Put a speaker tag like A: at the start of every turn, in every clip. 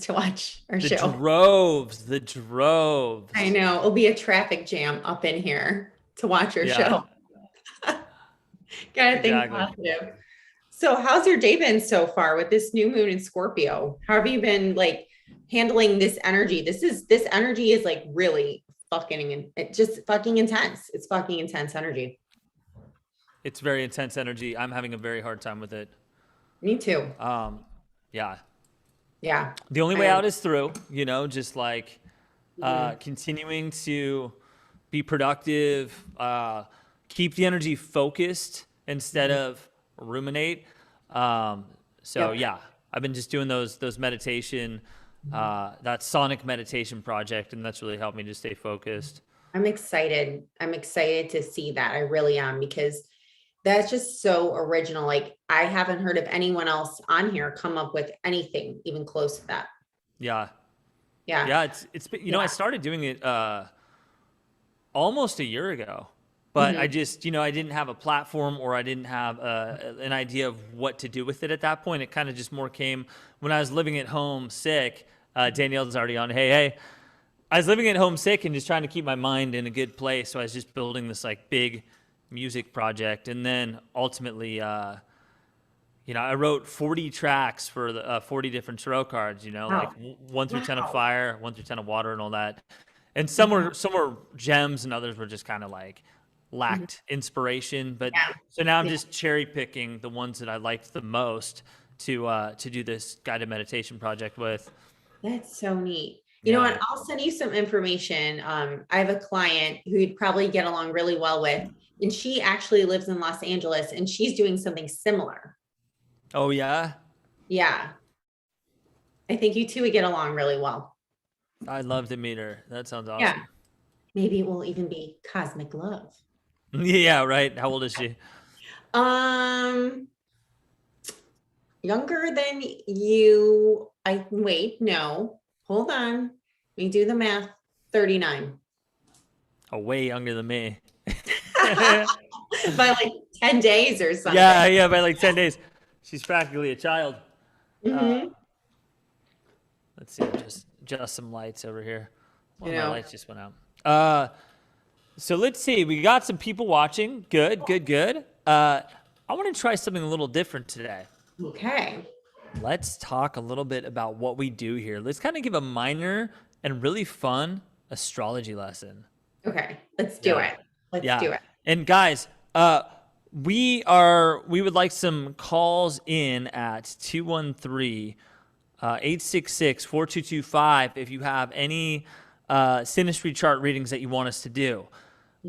A: to watch our
B: The
A: show.
B: droves, the droves.
A: I know it'll be a traffic jam up in here to watch our
B: Yeah,
A: show. Gotta think
B: exactly.
A: positive. So, how's your day been so far with this new moon in Scorpio? How have you been like handling this energy? This energy is like really fucking it just fucking intense. It's fucking intense energy.
B: It's very intense energy. I'm having a very hard time with it.
A: Me too.
B: Um, yeah.
A: Yeah.
B: The only way
A: I
B: out is through, just like
A: mhm.
B: continuing to be productive, keep the energy focused instead
A: Mhm.
B: of ruminate. Um, so
A: Yep.
B: yeah, I've been just doing those meditation,
A: Mhm.
B: that sonic meditation project, and that's really helped me to stay focused.
A: I'm excited. I'm excited to see that. I really am because that's just so original. Like I haven't heard of anyone else on here come up with anything even close to that.
B: Yeah,
A: Yeah.
B: yeah. It's been, I
A: Yeah.
B: started doing it almost a year ago, but I
A: Mhm.
B: just, I didn't have a platform or I didn't have an idea of what to do with it at that point. It kind of just more came when I was living at home sick. Danielle's already on. Hey, hey. I was living at home sick and just trying to keep my mind in a good place. So I was just building this like big music project. And then ultimately, I wrote 40 tracks for the 40 different tarot cards, like
A: Wow.
B: 1 through 10 of
A: Wow.
B: fire, 1 through 10 of water and all that. And some
A: Wow.
B: were some were gems and others were just kind of like
A: Mhm.
B: lacked inspiration. But
A: Yeah.
B: so now I'm
A: Yeah.
B: just cherry picking the ones that I liked the most to do this guided meditation project with.
A: That's so neat. You know
B: Yeah.
A: what? I'll send you some information. I have a client who you'd probably get along really well with, and she actually lives in Los Angeles and she's doing something similar.
B: Oh yeah.
A: Yeah. I think you two would get along really well.
B: I'd love to meet her. That sounds
A: Yeah.
B: awesome.
A: Maybe it will even be cosmic love.
B: Yeah, right. How old is she?
A: Um, Younger than you. I wait, no. Hold on. Let me do the math. 39.
B: Oh, way younger than me.
A: By like 10 days or something.
B: Yeah, yeah, by like 10 days. She's practically a child. Uh,
A: Hmm.
B: let's see, just some lights over here.
A: You
B: Well, my
A: know,
B: lights just went out. So let's see. We got some people watching. Good, good, good. I want to try something a little different today.
A: okay.
B: Let's talk a little bit about what we do here. Let's kind of give a minor and really fun astrology lesson.
A: Okay. Let's do
B: Yeah.
A: it. Let's
B: Yeah.
A: do it.
B: And guys, we would like some calls in at 213 866 4225 if you have any synastry chart readings that you want us to do.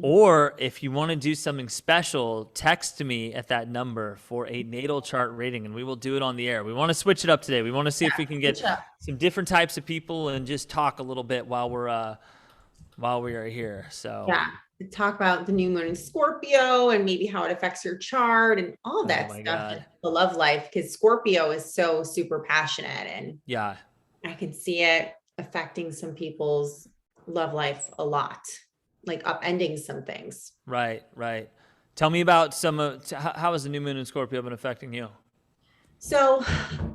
B: Or if you want to do something special, text me at that number for a natal chart reading and we will do it on the air. We want to switch it up today. We want to see
A: Yeah.
B: if we can get
A: Switch up.
B: some different types of people and just talk a little bit while we are here. So,
A: Yeah. Talk about the new moon in Scorpio and maybe how it affects your chart and all
B: oh
A: that
B: my
A: stuff.
B: god.
A: The love life, because Scorpio is so super passionate and
B: Yeah.
A: I can see it affecting some people's love life a lot, like upending some things.
B: Right, right. Tell me about how has the new moon in Scorpio been affecting you?
A: So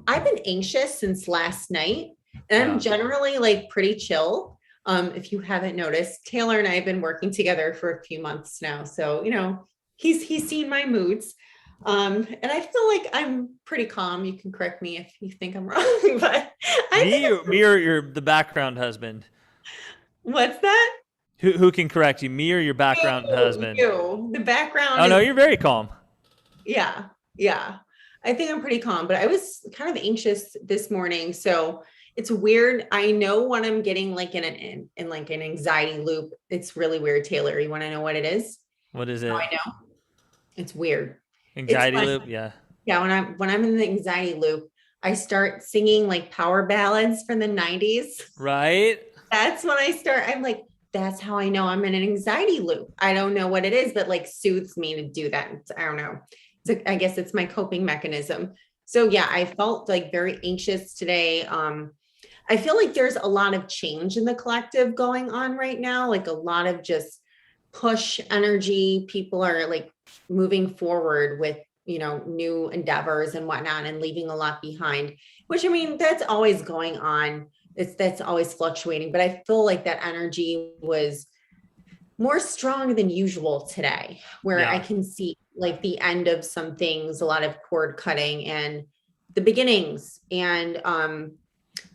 A: I've been anxious since last night, and I'm
B: Yeah.
A: generally like pretty chill. If you haven't noticed, Taylor and I have been working together for a few months now. So, he's seen my moods. And I feel like I'm pretty calm. You can correct me if you think I'm wrong, but I think
B: Me or your the background husband?
A: what's that?
B: Who can correct you? Me or your background husband?
A: The background
B: Oh no,
A: is
B: you're very calm.
A: yeah, yeah. I think I'm pretty calm, but I was kind of anxious this morning. So it's weird. I know when I'm getting like in like an anxiety loop, it's really weird, Taylor. You want to know what it is?
B: What is
A: How
B: it?
A: I know? It's weird. It's
B: Anxiety
A: when
B: loop? Yeah.
A: yeah, when I'm in the anxiety loop, I start singing like power ballads from the 90s.
B: Right?
A: That's when I start. I'm like, that's how I know I'm in an anxiety loop. I don't know what it is, but like soothes me to do that. I don't know. I guess it's my coping mechanism. So yeah, I felt like very anxious today. I feel like there's a lot of change in the collective going on right now, like a lot of just push energy. People are like moving forward with, new endeavors and whatnot and leaving a lot behind, Which I mean, that's always going on. That's always fluctuating, but I feel like that energy was more strong than usual today, where I
B: Yeah.
A: can see like the end of some things, a lot of cord cutting and the beginnings. And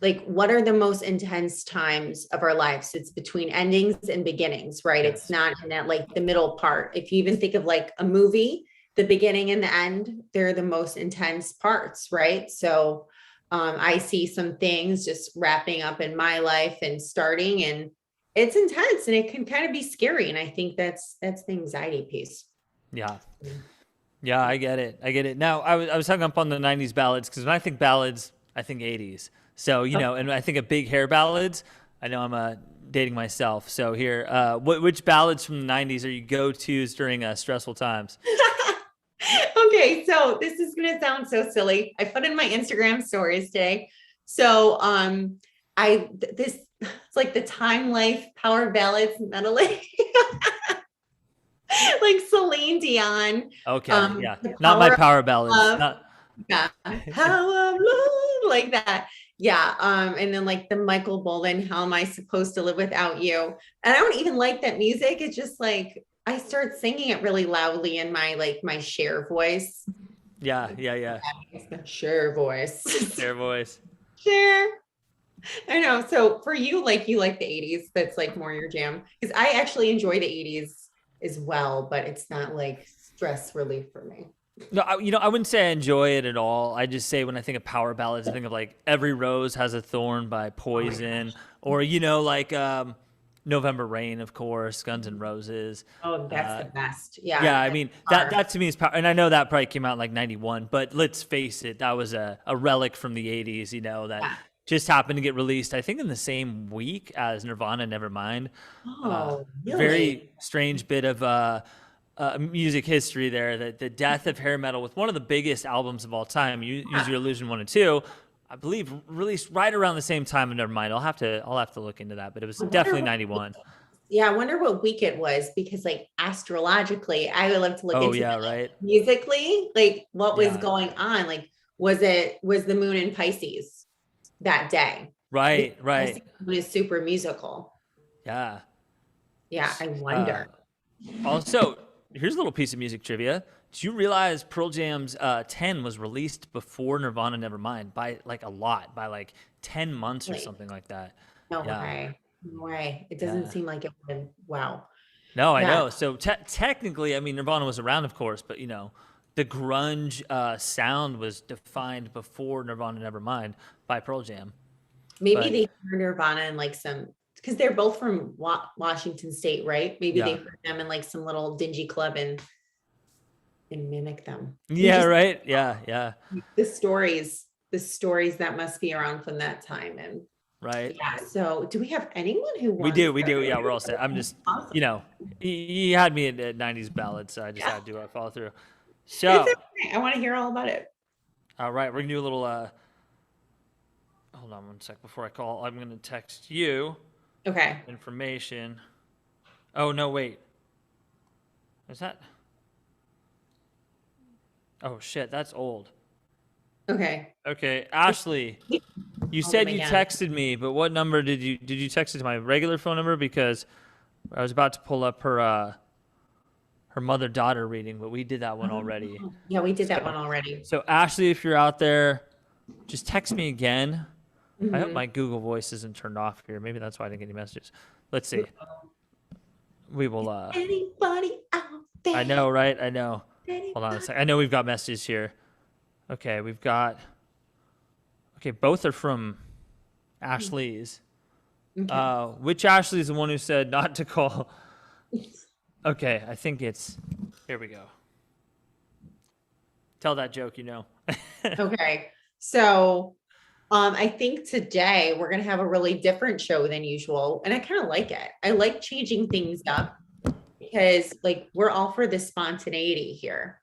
A: like what are the most intense times of our lives? It's between endings and beginnings, right? It's
B: Yes.
A: not in that like the middle part. If you even think of like a movie, the beginning and the end, they're the most intense parts, right? So I see some things just wrapping up in my life and starting, and it's intense and it can kind of be scary. And I think that's the anxiety piece.
B: Yeah. Yeah, I get it. I get it. Now, I was hung up on the 90s ballads because when I think ballads, I think 80s. So, and I think of big hair ballads. I know I'm dating myself. So here, which ballads from the 90s are you go-tos during stressful times?
A: Okay, so this is gonna sound so silly. I put in my Instagram stories today. So this it's like the Time Life Power Ballads medley. Like Celine Dion.
B: Okay, yeah.
A: The
B: Not my
A: Power of
B: power ballads.
A: Love.
B: Not
A: Yeah. Power of Love, like that. Yeah. And then like the Michael Bolton, How Am I Supposed to Live Without You? And I don't even like that music. It's just like I start singing it really loudly in my like my Cher voice.
B: yeah, yeah, yeah.
A: It's the Cher voice.
B: Their voice.
A: Cher. I know. So for you, like you like the 80s, that's like more your jam. Because I actually enjoy the 80s as well, but it's not like stress relief for me.
B: No, I wouldn't say I enjoy it at all. I just say when I think of power ballads, I think of like Every Rose Has a Thorn by
A: Oh my
B: Poison,
A: gosh.
B: or like November Rain, of course, Guns N' Roses.
A: Oh, that's
B: Uh,
A: the best.
B: yeah,
A: Yeah.
B: I
A: That's
B: mean that
A: hard.
B: that to me is power, and I know that probably came out in like '91, but let's face it, that was a relic from the '80s. That
A: Yeah.
B: just happened to get released, I think, in the same week as Nirvana, Nevermind.
A: Oh, really?
B: Very strange bit of music history there. The death of hair metal with one of the biggest albums of all time, Use
A: Yeah.
B: Your Illusion 1 and 2, I believe released right around the same time. And Nevermind. I'll have to look into that, but it was
A: I wonder
B: definitely
A: what,
B: 91.
A: yeah, I wonder what week it was because like astrologically, I would love to look
B: Oh
A: into
B: yeah,
A: that.
B: right.
A: Musically, like what was
B: Yeah,
A: going on? Like, was the moon in Pisces that day? Because
B: right,
A: Pisces
B: right.
A: moon is super musical.
B: Yeah.
A: Yeah, I
B: Uh,
A: wonder.
B: Also, here's a little piece of music trivia. Did you realize Pearl Jam's 10 was released before Nirvana Nevermind by like a lot, by like 10 months or
A: Like,
B: something like that?
A: no
B: Yeah,
A: way. No way. It doesn't
B: yeah.
A: seem like it would. Wow.
B: No, I
A: Yeah.
B: know. So technically, I mean, Nirvana was around, of course, but the grunge sound was defined before Nirvana Nevermind by Pearl Jam.
A: Maybe
B: But
A: they heard Nirvana in like some, because they're both from Washington State, right? Maybe they
B: yeah,
A: heard them in like some little dingy club and mimic them. You
B: yeah,
A: just
B: right, yeah, yeah,
A: the stories that must be around from that time. And
B: right.
A: yeah, so do we have anyone who
B: We
A: wants
B: do, we
A: their
B: do. Yeah, we're all set. I'm just,
A: awesome?
B: you know, he had me at 90s ballads, so I just
A: Yeah,
B: had to follow through.
A: it's
B: So,
A: okay. I want to hear all about it.
B: all right, we're gonna do a little. Hold on one sec before I call. I'm gonna text you
A: Okay.
B: information. Oh no, wait. Is that? Oh shit, that's old.
A: Okay.
B: Okay, Ashley, you
A: Call them
B: said you
A: again.
B: texted me, but what number did you text it to my regular phone number? Because I was about to pull up her mother-daughter reading, but we did that one already.
A: Oh, yeah, we did that one
B: So
A: already.
B: so Ashley, if you're out there, just text me again. I hope
A: Mhm.
B: my Google Voice isn't turned off here. Maybe that's why I didn't get any messages. Let's see. We will
A: Anybody out
B: I
A: there?
B: know, right? I know. Hold on a
A: Anybody?
B: sec. I know we've got messages here. Okay, we've got okay, both are from Ashley's.
A: Okay.
B: Which Ashley is the one who said not to call? Okay, I think it's. Here we go. Tell that joke,
A: Okay. So I think today we're gonna have a really different show than usual. And I kind of like it. I like changing things up because like we're all for the spontaneity here.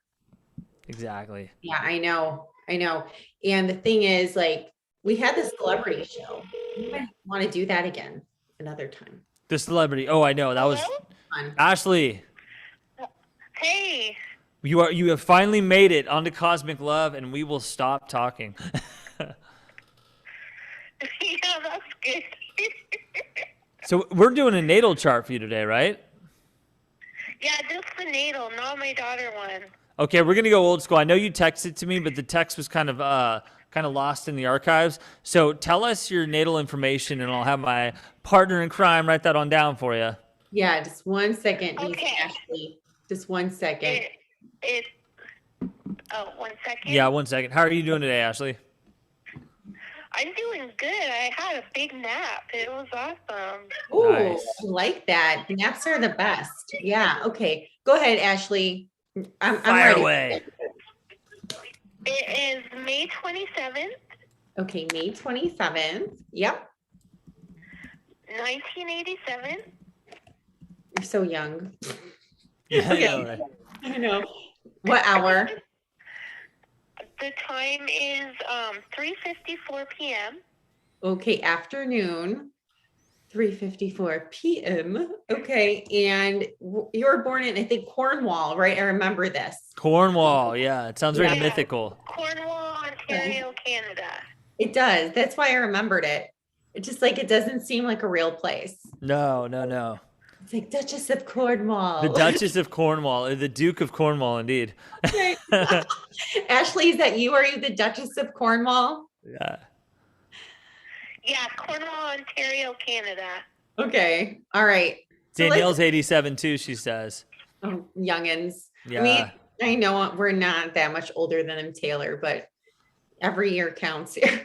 B: Exactly.
A: Yeah, I know. I know. And the thing is, like, we had the celebrity show. We might want to do that again another time.
B: The celebrity. Oh, I know. That was
C: Hello?
A: Fun.
B: Ashley.
C: Hey.
B: You have finally made it onto Cosmic Love, and we will stop talking.
C: Yeah, that's good.
B: So we're doing a natal chart for you today, right?
C: Yeah, just the natal, not my daughter one.
B: Okay, we're gonna go old school. I know you texted to me, but the text was kind of lost in the archives. So tell us your natal information, and I'll have my partner in crime write that on down for you.
A: Yeah, just 1 second, Miss
C: Okay.
A: Ashley. Just 1 second.
C: It, oh, 1 second.
B: Yeah, 1 second. How are you doing today, Ashley?
C: I'm doing good. I had a big nap. It was awesome.
A: Ooh,
B: Nice.
A: I like that. Naps are the best. Yeah. Okay. Go ahead, Ashley. I'm
B: Fire
A: ready.
B: away.
C: It is May 27th,
A: Okay, May 27th. Yep.
C: 1987.
A: You're so young.
B: Yeah,
A: Okay.
B: I know, right?
A: I know. What hour?
C: The time is 3:54 p.m.
A: Okay, afternoon. 3:54 p.m. Okay, and you were born in, I think, Cornwall, right? I remember this.
B: Cornwall. Yeah, it sounds very
C: Yeah.
B: mythical.
C: Cornwall, Ontario, Canada.
A: It does. That's why I remembered it. It's just like it doesn't seem like a real place.
B: No.
A: It's like Duchess of Cornwall.
B: The Duchess of Cornwall, or the Duke of Cornwall, indeed.
A: Ashley, is that you? Are you the Duchess of Cornwall?
B: Yeah.
C: Yeah, Cornwall, Ontario, Canada.
A: Okay. All right. So
B: Danielle's 87 too, she says.
A: oh, youngins.
B: Yeah.
A: I mean, I know we're not that much older than him, Taylor, but every year counts here.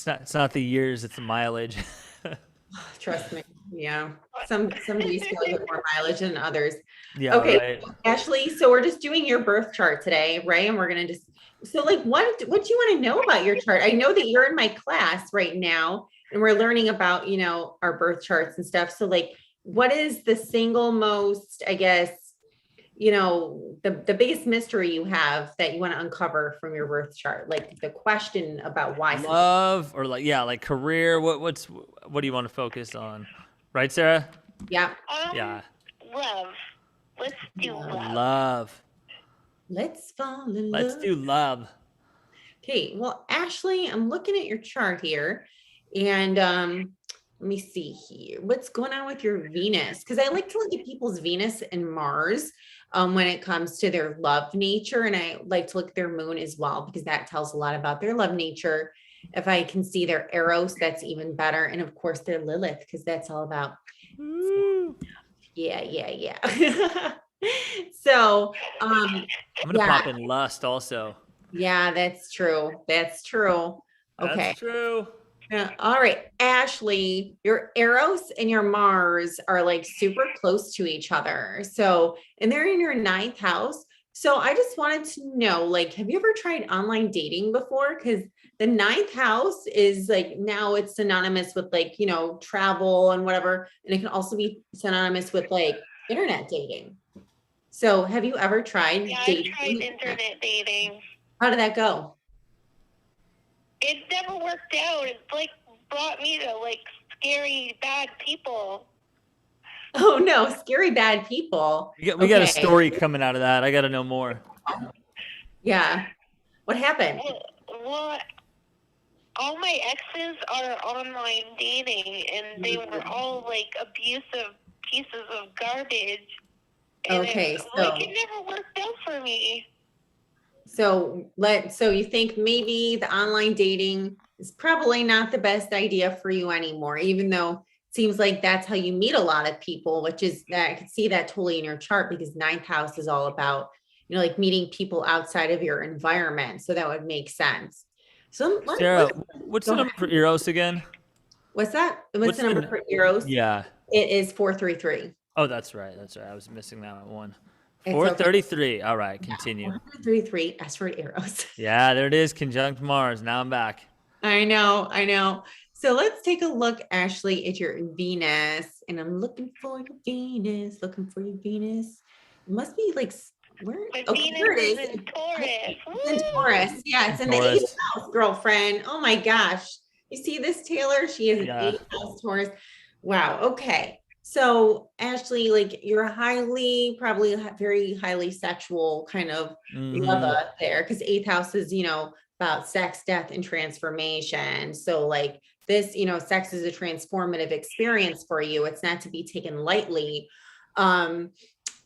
B: It's not the years, it's the mileage.
A: Trust me. Yeah. Some days feel like more mileage than others.
B: Yeah,
A: Okay,
B: right.
A: Ashley, so we're just doing your birth chart today, right? And we're gonna just so like what do you want to know about your chart? I know that you're in my class right now and we're learning about, our birth charts and stuff. So like what is the single most, I guess, the biggest mystery you have that you want to uncover from your birth chart? Like the question about why something-
B: Love or like career. What do you want to focus on? Right, Sarah?
A: Yeah.
B: Yeah.
C: Love. Let's do love.
B: Love.
A: Let's fall in
B: Let's
A: love.
B: do love.
A: Okay, well, Ashley, I'm looking at your chart here, and let me see here. What's going on with your Venus? Because I like to look at people's Venus and Mars when it comes to their love nature, and I like to look at their moon as well because that tells a lot about their love nature. If I can see their Eros, that's even better, and of course their Lilith because that's all about yeah. So
B: I'm gonna
A: yeah.
B: pop in lust also.
A: Yeah, that's true. That's true. Okay.
B: That's true.
A: All right, Ashley, your Eros and your Mars are like super close to each other. So, and they're in your ninth house. So I just wanted to know, like, have you ever tried online dating before? Because the ninth house is like now it's synonymous with like, travel and whatever. And it can also be synonymous with like internet dating. So have you ever tried
C: Yeah, I
A: dating?
C: tried internet dating.
A: How did that go?
C: It never worked out. It like brought me to like scary, bad people.
A: Oh no, scary bad people.
B: We got a
A: Okay.
B: story coming out of that. I got to know more.
A: Yeah. What happened?
C: Well, all my exes are online dating, and they were all like abusive pieces of garbage. And
A: Okay,
C: it never worked out for me.
A: So you think maybe the online dating is probably not the best idea for you anymore, even though it seems like that's how you meet a lot of people, which is that I could see that totally in your chart because ninth house is all about, like meeting people outside of your environment. So that would make sense. So
B: Sarah, what's the
A: go
B: number for Eros again?
A: what's that? What's
B: What's
A: the number
B: the-
A: for Eros?
B: Yeah.
A: It is 433.
B: Oh, that's right. I was missing that one.
A: It's
B: 433. All right, continue.
A: 433 as for Eros.
B: Yeah, there it is. Conjunct Mars. Now I'm back.
A: I know. So let's take a look, Ashley, at your Venus. And I'm looking for your Venus. It must be like where?
C: My
A: Okay,
C: Venus
A: here it
C: is
A: is.
C: in Taurus.
A: It's in
C: Woo!
A: Taurus. Yeah, it's in the
B: Taurus.
A: 8th house, girlfriend. Oh my gosh. You see this, Taylor? She is an
B: Yeah.
A: 8th house Taurus. Wow. Okay. So Ashley, like you're probably very highly sexual kind of
B: Mhm.
A: lover there because 8th house is, about sex, death, and transformation. So like this, sex is a transformative experience for you. It's not to be taken lightly.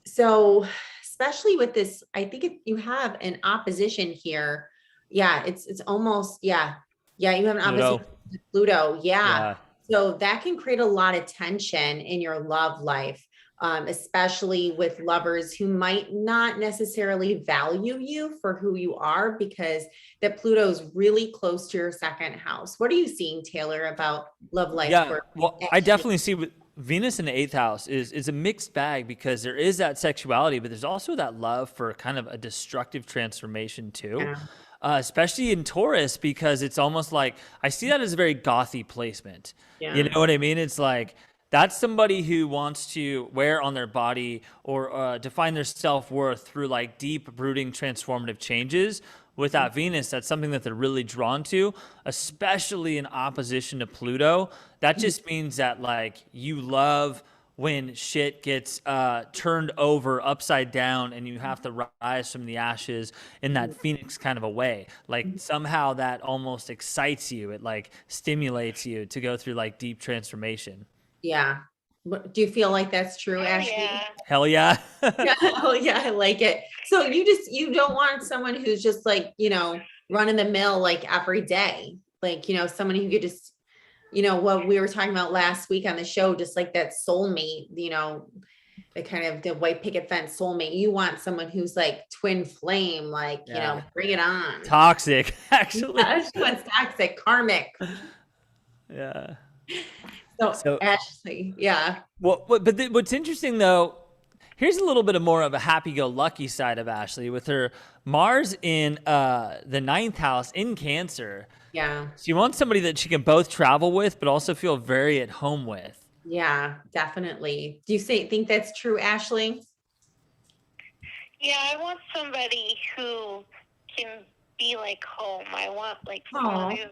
A: So especially with this, I think you have an opposition here. Yeah, it's almost, yeah. Yeah, you have an
B: Pluto.
A: opposition to Pluto. Yeah.
B: Yeah.
A: So that can create a lot of tension in your love life, especially with lovers who might not necessarily value you for who you are, because that Pluto is really close to your second house. What are you seeing, Taylor, about love life?
B: Yeah,
A: For
B: well, I definitely see with Venus in the eighth house is a mixed bag, because there is that sexuality, but there's also that love for kind of a destructive transformation too.
A: Yeah.
B: Especially in Taurus, because it's almost like I see that as a very gothy placement.
A: Yeah.
B: You know what I mean? It's like that's somebody who wants to wear on their body or define their self-worth through like deep, brooding, transformative changes. With that Venus, that's something that they're really drawn to, especially in opposition to Pluto. That just means that like you love when shit gets turned over upside down and you have to rise from the ashes in that phoenix kind of a way. Like somehow that almost excites you. It like stimulates you to go through like deep transformation.
A: Yeah. Do you feel like that's true,
C: Oh,
A: Ashley?
C: yeah.
B: Hell yeah.
A: Yeah. Oh yeah, I like it. So you don't want someone who's just like, run of the mill like every day. Like, someone who could just, what we were talking about last week on the show, just like that soulmate, the kind of the white picket fence soulmate. You want someone who's like twin flame, like,
B: Yeah.
A: bring it on.
B: Toxic, actually.
A: Yeah, she wants toxic, karmic.
B: Yeah.
A: So Ashley, yeah.
B: Well, what's interesting though, here's a little bit of more of a happy-go-lucky side of Ashley with her Mars in the ninth house in Cancer.
A: Yeah.
B: She wants somebody that she can both travel with, but also feel very at home with.
A: Yeah, definitely. Do you think that's true, Ashley?
C: Yeah, I want somebody who can be like home. I want like someone who's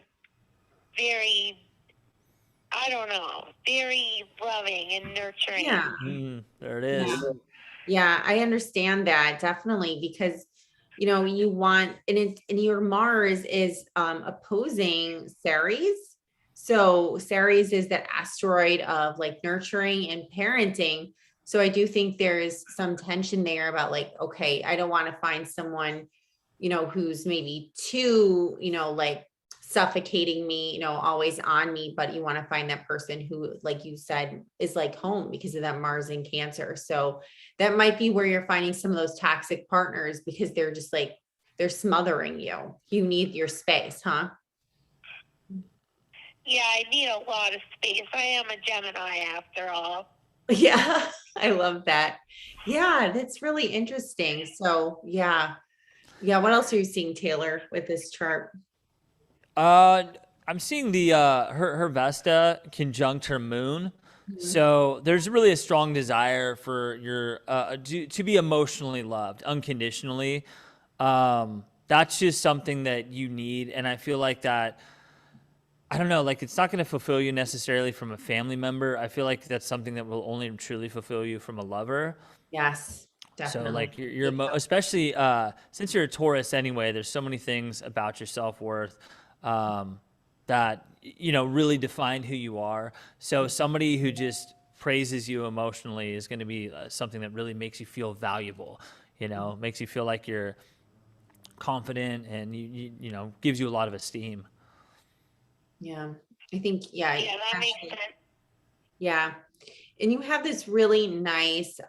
C: very, I don't know, very loving and nurturing.
A: Yeah.
B: There it is.
A: Yeah, I understand that definitely, because you want, and your Mars is opposing Ceres. So Ceres is that asteroid of like nurturing and parenting. So I do think there is some tension there about like, okay, I don't want to find someone, who's maybe too, like suffocating me, always on me, but you want to find that person who, like you said, is like home because of that Mars in Cancer. So that might be where you're finding some of those toxic partners, because they're just like, they're smothering you. You need your space, huh?
C: Yeah, I need a lot of space. I am a Gemini after all.
A: Yeah, I love that. Yeah, that's really interesting. So yeah. What else are you seeing, Taylor, with this chart?
B: I'm seeing the her Vesta conjunct her moon. So there's really a strong desire for your to be emotionally loved unconditionally. That's just something that you need, and I feel like that. I don't know, like it's not going to fulfill you necessarily from a family member. I feel like that's something that will only truly fulfill you from a lover.
A: Yes, definitely.
B: So like especially since you're a Taurus anyway, there's so many things about your self-worth that really define who you are. So somebody who just praises you emotionally is going to be something that really makes you feel valuable. Makes you feel like you're confident, and you gives you a lot of esteem.
A: Yeah, I think, yeah,
C: that makes sense.
A: Yeah. And you have this really nice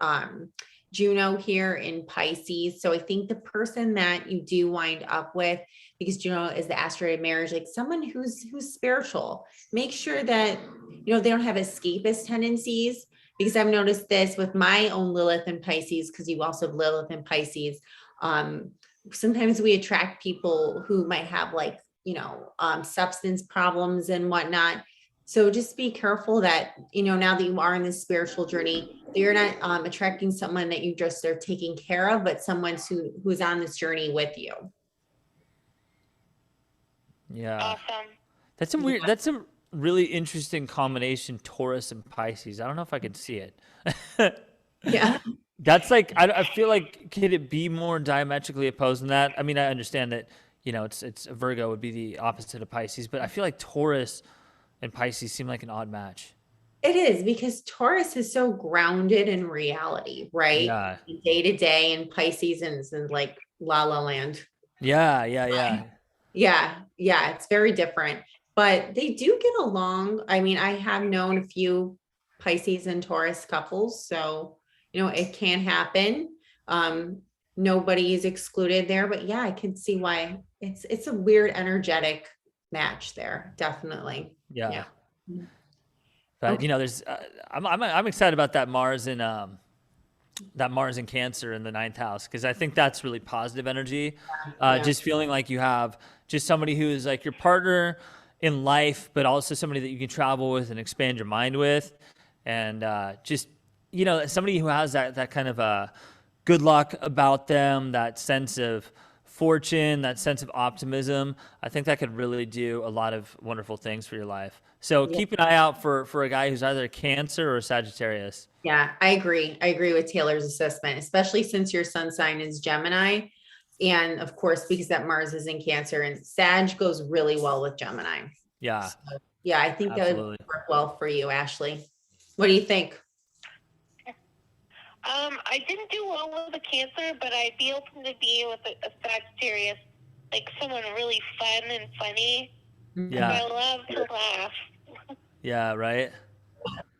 A: Juno here in Pisces. So I think the person that you do wind up with, because Juno is the asteroid of marriage, like someone who's spiritual, make sure that, they don't have escapist tendencies, because I've noticed this with my own Lilith in Pisces, because you also have Lilith in Pisces. Sometimes we attract people who might have like, substance problems and whatnot. So just be careful that, now that you are in this spiritual journey, that you're not attracting someone that you just are taking care of, but someone who's on this journey with you.
B: Yeah.
C: Awesome.
B: That's a really interesting combination, Taurus and Pisces. I don't know if I could see it.
A: Yeah.
B: That's like, I feel like, could it be more diametrically opposed than that? I mean, I understand that, it's Virgo would be the opposite of Pisces, but I feel like Taurus and Pisces seem like an odd match.
A: It is because Taurus is so grounded in reality, right?
B: Yeah.
A: Day to day, and Pisces is in like la la land.
B: Yeah.
A: Yeah, it's very different, but they do get along. I mean, I have known a few Pisces and Taurus couples, so it can happen. Nobody is excluded there, but yeah, I can see why it's a weird energetic match there, definitely.
B: Yeah.
A: Yeah.
B: But
A: Okay.
B: there's I'm excited about that Mars in Cancer in the ninth house, because I think that's really positive energy.
A: Yeah.
B: Just feeling like you have just somebody who is like your partner in life, but also somebody that you can travel with and expand your mind with, and just somebody who has that kind of good luck about them, that sense of fortune, that sense of optimism. I think that could really do a lot of wonderful things for your life. So
A: Yeah.
B: keep an eye out for a guy who's either a Cancer or a Sagittarius.
A: Yeah, I agree. I agree with Taylor's assessment, especially since your sun sign is Gemini. And of course, because that Mars is in Cancer, and Sag goes really well with Gemini.
B: Yeah,
A: So, yeah, I think that would
B: absolutely.
A: work well for you, Ashley. What do you think?
C: I didn't do well with the Cancer, but I'd be open to be with a Sagittarius, like someone really fun and funny.
B: Yeah.
C: I love to laugh.
B: Yeah, right.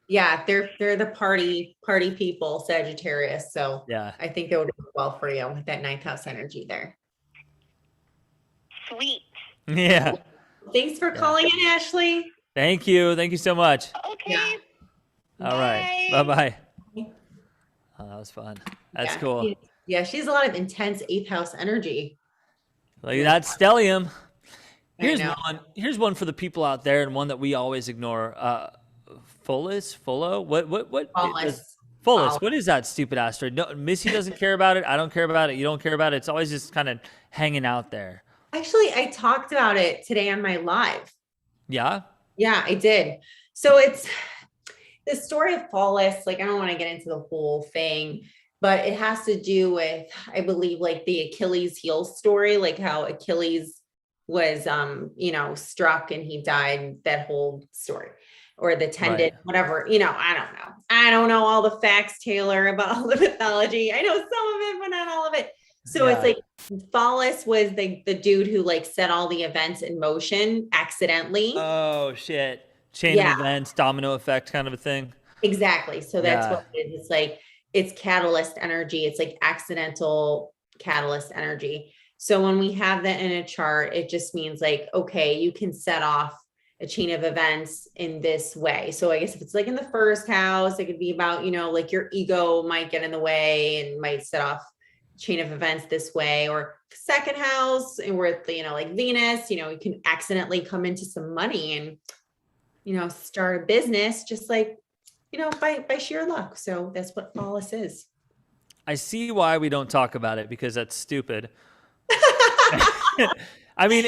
A: Yeah, they're the party people, Sagittarius. So
B: Yeah.
A: I think it would work well for you with that ninth house energy there.
C: Sweet.
B: Yeah.
A: Thanks for calling in, Ashley.
B: Thank you so much.
C: Okay.
A: Yeah.
B: All right. Bye. Oh, that was fun. That's cool.
A: Yeah, she has a lot of intense eighth house energy.
B: Look at that stellium.
A: I know.
B: Here's one for the people out there, and one that we always ignore. Follow? What?
A: Flawless.
B: Follis. What is that stupid asteroid? No, Missy doesn't care about it. I don't care about it. You don't care about it. It's always just kind of hanging out there.
A: Actually, I talked about it today on my live.
B: Yeah.
A: Yeah, I did. So it's the story of Paulus. Like, I don't want to get into the whole thing, but it has to do with, I believe, like the Achilles heel story, like how Achilles was, struck and he died, that whole story, or the tendon,
B: Right.
A: whatever, I don't know. I don't know all the facts, Taylor, about all the mythology. I know some of it, but not all of it. So
B: Yeah.
A: it's like Paulus was the dude who like set all the events in motion accidentally.
B: Oh shit. Chain
A: Yeah.
B: of events, domino effect kind of a thing.
A: Exactly. So that's
B: Yeah.
A: what it is. It's like, it's catalyst energy. It's like accidental catalyst energy. So when we have that in a chart, it just means like, okay, you can set off a chain of events in this way. So I guess if it's like in the first house, it could be about, like your ego might get in the way and might set off chain of events this way, or second house, and where, like Venus, you can accidentally come into some money and, start a business just like, by sheer luck. So that's what Paulus is.
B: I see why we don't talk about it, because that's stupid. I mean,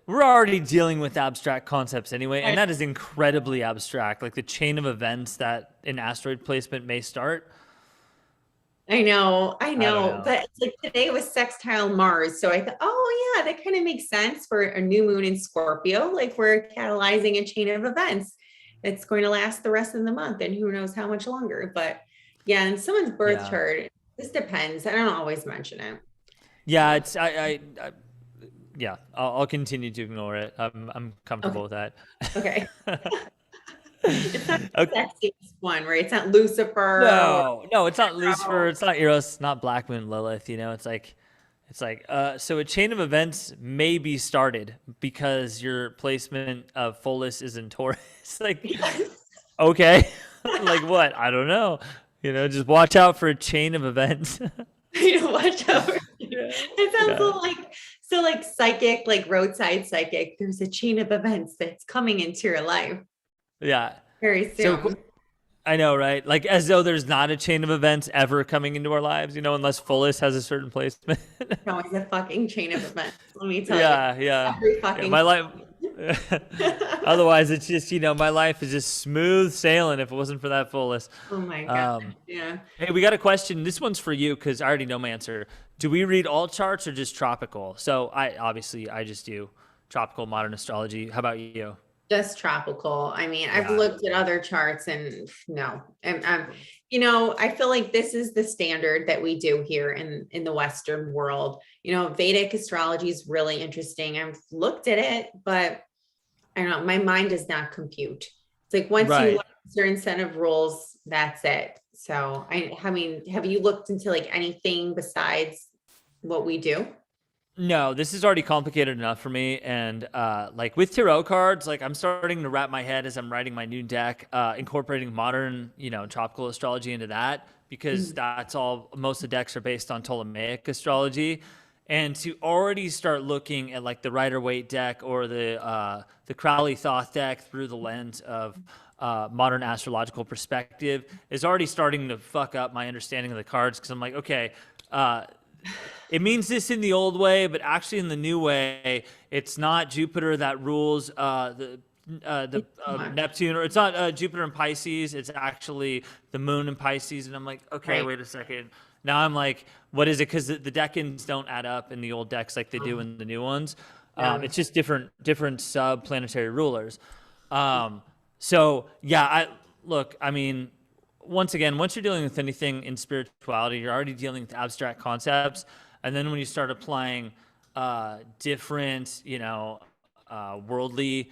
B: we're already dealing with abstract concepts anyway, and that is incredibly abstract, like the chain of events that an asteroid placement may start.
A: I know,
B: know.
A: but it's like today was sextile Mars. So I thought, oh yeah, that kind of makes sense for a new moon in Scorpio. Like we're catalyzing a chain of events that's going to last the rest of the month, and who knows how much longer. But yeah, in someone's birth chart, this depends. I don't always mention it.
B: Yeah, it's yeah, I'll continue to ignore it. I'm comfortable with that.
A: Okay. It's not the sexiest one, right? It's not Lucifer.
B: No, it's not Lucifer. It's not Eros. It's not Black Moon Lilith. It's like, so a chain of events may be started because your placement of Follis is in Taurus. Like, okay, like what? I don't know. Just watch out for a chain of events.
A: Watch out. It sounds so like psychic, like roadside psychic. There's a chain of events that's coming into your life.
B: Yeah.
A: Very soon.
B: So, I know, right? Like as though there's not a chain of events ever coming into our lives, unless Follis has a certain placement.
A: It's always a fucking chain of events. Let me tell you.
B: Yeah.
A: Every fucking
B: my life. Otherwise, it's just my life is just smooth sailing if it wasn't for that Follis.
A: Oh my god. Yeah.
B: Hey, we got a question. This one's for you because I already know my answer. Do we read all charts or just tropical? So I just do tropical modern astrology. How about you?
A: Just tropical. I mean, I've
B: Yeah.
A: looked at other charts and no, and I feel like this is the standard that we do here in the Western world. Vedic astrology is really interesting. I've looked at it, but I don't know, my mind does not compute. It's like once you
B: Right.
A: learn a certain set of rules, that's it. So I mean, have you looked into like anything besides what we do?
B: No, this is already complicated enough for me. And like with tarot cards, like I'm starting to wrap my head as I'm writing my new deck, incorporating modern, tropical astrology into that, because that's all, most of the decks are based on Ptolemaic astrology. And to already start looking at like the Rider-Waite deck or the Crowley Thoth deck through the lens of modern astrological perspective is already starting to fuck up my understanding of the cards, because I'm like, okay, it means this in the old way, but actually in the new way, it's not Jupiter that rules the Neptune, or it's not Jupiter in Pisces. It's actually the moon in Pisces. And I'm like, okay,
A: Right.
B: wait a second. Now I'm like, what is it? Because the decans don't add up in the old decks like they do in the new ones.
A: Yeah.
B: It's just different sub-planetary rulers. So yeah, I mean, once again, once you're dealing with anything in spirituality, you're already dealing with abstract concepts. And then when you start applying different, worldly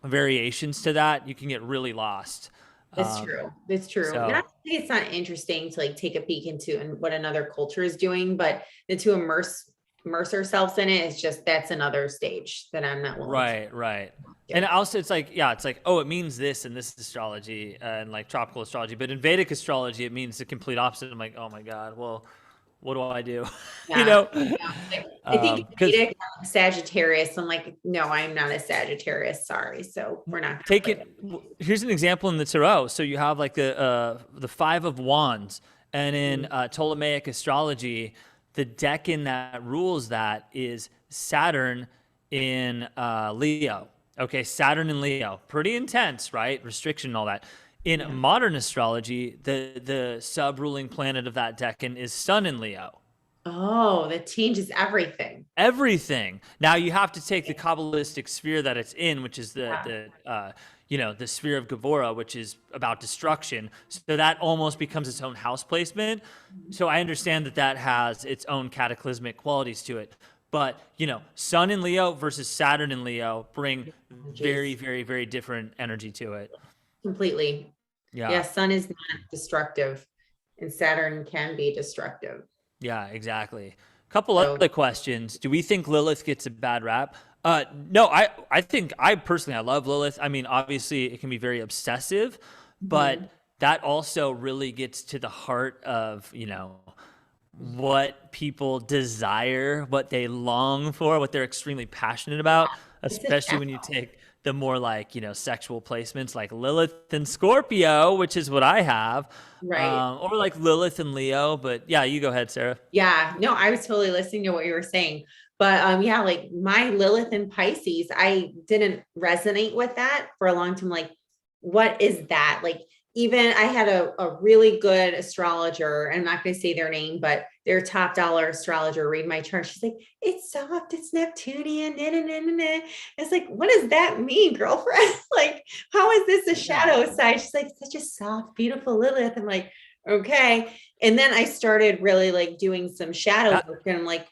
B: variations to that, you can get really lost.
A: That's true. That's true.
B: so-
A: Not to say it's not interesting to like take a peek into and what another culture is doing, but to immerse ourselves in it is just, that's another stage that I'm not willing to.
B: Right.
A: Yeah.
B: And also it's like, oh, it means this in this astrology and like tropical astrology, but in Vedic astrology, it means the complete opposite. I'm like, oh my God, well, what do I do?
A: Yeah. I think
B: 'cause-
A: Vedic, Sagittarius. I'm like, no, I'm not a Sagittarius. Sorry. So we're not.
B: Take it. Here's an example in the tarot. So you have like the Five of Wands, and in Ptolemaic astrology, the decan that rules that is Saturn in Leo. Okay, Saturn in Leo, pretty intense, right? Restriction and all that. In modern astrology, the sub-ruling planet of that decan is Sun in Leo.
A: Oh, that changes everything.
B: Everything. Now you have to take the Kabbalistic sphere that it's in, which is the sphere of Gevora, which is about destruction. So that almost becomes its own house placement. So I understand that has its own cataclysmic qualities to it. But, Sun in Leo versus Saturn in Leo bring very, very, very different energy to it.
A: Completely. Yeah. Sun is not destructive and Saturn can be destructive.
B: Yeah, exactly. Couple other questions. Do we think Lilith gets a bad rap? No, I think I love Lilith. I mean, obviously it can be very obsessive, but that also really gets to the heart of, what people desire, what they long for, what they're extremely passionate about, especially when you take the more like, sexual placements like Lilith and Scorpio, which is what I have.
A: Right.
B: Or like Lilith and Leo, but yeah, you go ahead, Sarah.
A: Yeah, no, I was totally listening to what you were saying. But yeah, like my Lilith and Pisces, I didn't resonate with that for a long time. Like, what is that? Like, even I had a really good astrologer, and I'm not going to say their name, but their top dollar astrologer read my chart. She's like, it's soft, it's Neptunian. Nah, nah, nah, nah, nah. It's like, what does that mean, girlfriend? Like, how is this a shadow side? She's like, such a soft, beautiful Lilith. I'm like, okay. And then I started really like doing some shadow work, and I'm like,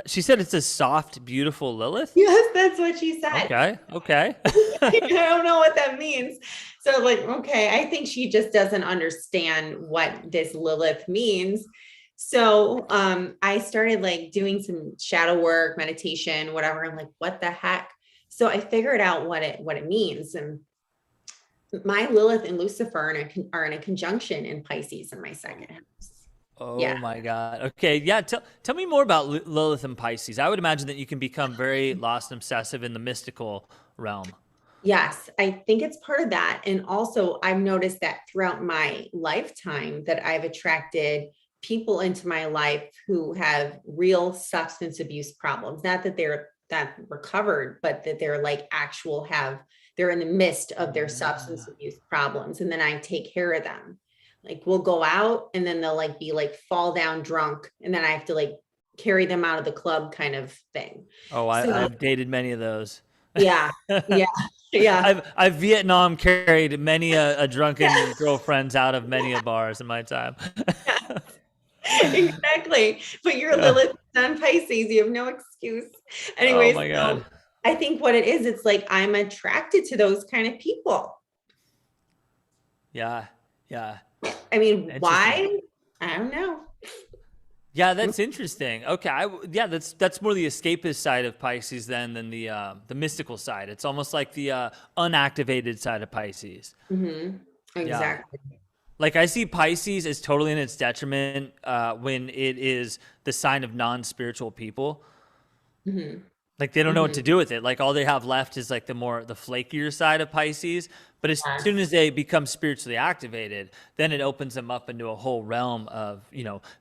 B: she said it's a soft, beautiful Lilith?
A: yes, that's what she said.
B: Okay.
A: I don't know what that means. So like, okay, I think she just doesn't understand what this Lilith means. So I started like doing some shadow work, meditation, whatever. I'm like, what the heck? So I figured out what it means. And my Lilith and Lucifer are in a conjunction in Pisces in my second house.
B: Oh my God. Okay. Yeah. Tell me more about Lilith and Pisces. I would imagine that you can become very lost and obsessive in the mystical realm.
A: Yes, I think it's part of that. And also I've noticed that throughout my lifetime that I've attracted people into my life who have real substance abuse problems. Not that they're that recovered, but that they're like they're in the midst of their substance abuse problems. And then I take care of them. Like we'll go out and then they'll like be like fall down drunk. And then I have to like carry them out of the club kind of thing.
B: Oh, I've dated many of those.
A: Yeah. Yeah. Yeah.
B: I've Vietnam carried many a drunken girlfriends out of many a bars in my time.
A: Exactly. But your
B: Yeah.
A: Lilith is on Pisces. You have no excuse.
B: Oh
A: Anyways,
B: my
A: so
B: God.
A: I think what it is, it's like I'm attracted to those kind of people.
B: Yeah. Yeah.
A: I mean,
B: Interesting.
A: why? I don't know.
B: Yeah, that's interesting. Okay, yeah, that's more the escapist side of Pisces than the mystical side. It's almost like the unactivated side of Pisces.
A: Hmm.
B: Yeah,
A: Exactly.
B: like I see Pisces as totally in its detriment when it is the sign of non-spiritual people.
A: Hmm.
B: Like they don't know what to
A: Hmm.
B: do with it. Like all they have left is like the flakier side of Pisces. But as soon
A: Yes.
B: as they become spiritually activated, then it opens them up into a whole realm of,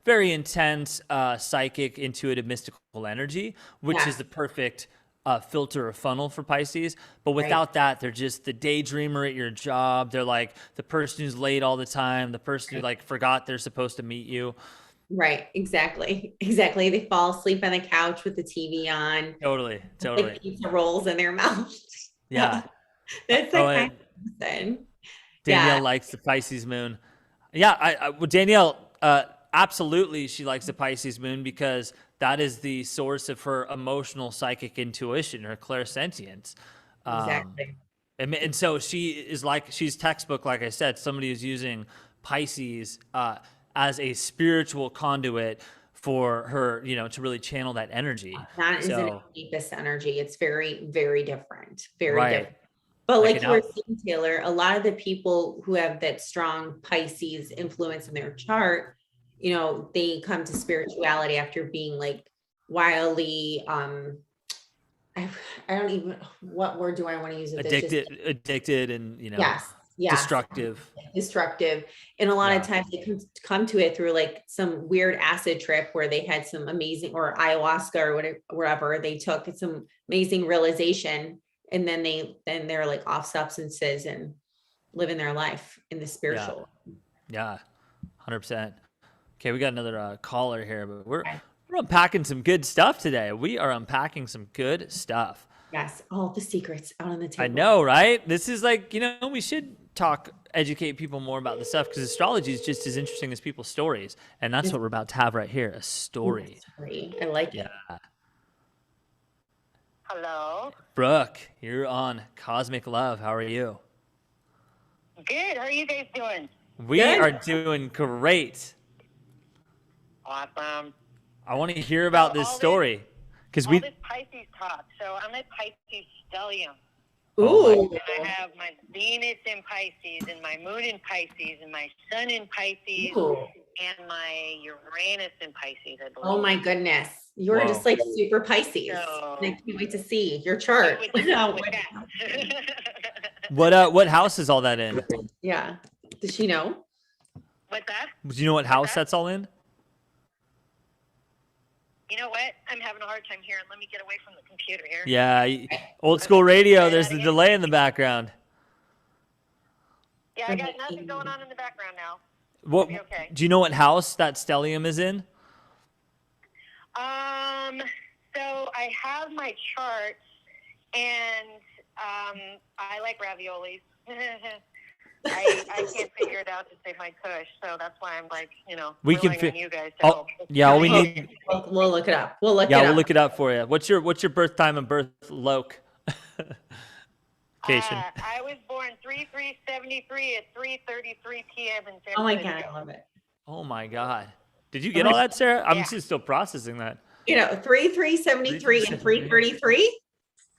B: very intense, psychic, intuitive, mystical energy, which is
A: Yes.
B: the perfect filter or funnel for Pisces. But
A: Right.
B: without that, they're just the daydreamer at your job. They're like the person who's late all the time, the person who
A: Right.
B: like forgot they're supposed to meet you.
A: Right. Exactly. Exactly. They fall asleep on the couch with the TV on,
B: Totally,
A: like
B: totally.
A: pizza rolls in their mouth.
B: Yeah.
A: That's
B: Oh,
A: the kind
B: and
A: of person. Yeah.
B: Danielle likes the Pisces moon. Yeah, well, Danielle, absolutely, she likes the Pisces moon because that is the source of her emotional psychic intuition, her clairsentience. Um,
A: Exactly.
B: and so she is like, she's textbook, like I said, somebody who's using Pisces as a spiritual conduit for her, to really channel that energy.
A: That is an
B: So,
A: escapist energy. It's very, very different. Very
B: right.
A: different. But
B: Like an
A: like you were
B: out.
A: saying, Taylor, a lot of the people who have that strong Pisces influence in their chart, they come to spirituality after being like wildly, I, I don't even, what word do I want to use with this? Just
B: Addicted and,
A: yes, yes,
B: destructive.
A: destructive. And a lot of
B: Yeah.
A: times they come to it through like some weird acid trip where they had some amazing, or ayahuasca or whatever, wherever they took some amazing realization. And then they're like off substances and living their life in the
B: Yeah.
A: spiritual.
B: Yeah. 100%. Okay, we got another caller here, but we're
A: Okay.
B: we're unpacking some good stuff today. We are unpacking some good stuff.
A: Yes, all the secrets out on the
B: I
A: table.
B: know, right? This is like, we should educate people more about this stuff because astrology is just as interesting as people's stories, and that's
A: It's
B: what we're about to have right here, a story.
A: free. I like
B: Yeah.
A: it.
C: Hello.
B: Brooke, you're on Cosmic Love. How are you?
C: Good. How are you guys doing?
B: We
A: Good.
B: are doing great.
C: Awesome.
B: I want to hear about this
C: all
B: story because
C: All this Pisces talk. So I'm a Pisces stellium.
B: Oh
A: Ooh.
C: And I have my Venus in Pisces and my moon in Pisces and my sun in Pisces
A: Ooh.
C: and my Uranus in Pisces, I believe.
A: Oh my goodness. You're
B: Whoa.
A: just like super Pisces.
C: So-
A: And I can't wait to see your chart.
C: With that.
B: what house is all that in?
A: Yeah. Does she know?
C: What's that?
B: Do you know what house
C: that?
B: that's all in?
C: You know what? I'm having a hard time hearing. Let me get away from the computer here.
B: Yeah, old school radio. There's the delay in the background.
C: Yeah, I got nothing going on in the background now.
B: What?
C: Be okay.
B: Do you know what house that stellium is in?
C: So I have my chart, and I like raviolis. I can't figure it out to save my tush, so that's why I'm like,
B: We can
C: relying on you guys to
B: Oh,
C: help.
B: yeah, we need.
A: We'll look it up. We'll look
B: Yeah,
A: it
B: we'll
A: up.
B: look it up for you. What's your birth time and birth location?
C: I was born 3/3/73 at 3:33 p.m. in San
A: Oh my
C: Francisco.
A: God, I love it.
B: Oh my God. Did you get all that, Sarah? I'm
C: Yeah.
B: just still processing that.
A: 3/3/73 and 3:33.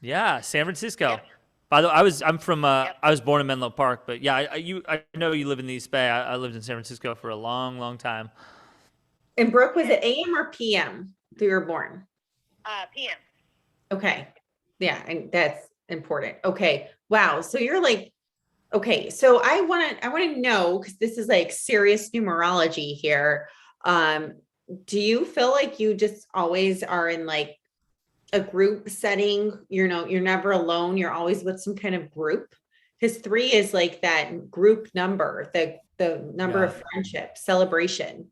B: Yeah, San Francisco.
C: Yep.
B: By the way, I'm from
C: Yep.
B: I was born in Menlo Park, but yeah, I know you live in the East Bay. I lived in San Francisco for a long, long time.
A: And Brooke, was it AM or PM that you were born?
C: PM.
A: Okay. Yeah, and that's important. Okay. Wow. So you're like, okay, so I want to know, because this is like serious numerology here. Do you feel like you just always are in like a group setting? You're never alone. You're always with some kind of group. Because 3 is like that group number, the number of friendship, celebration.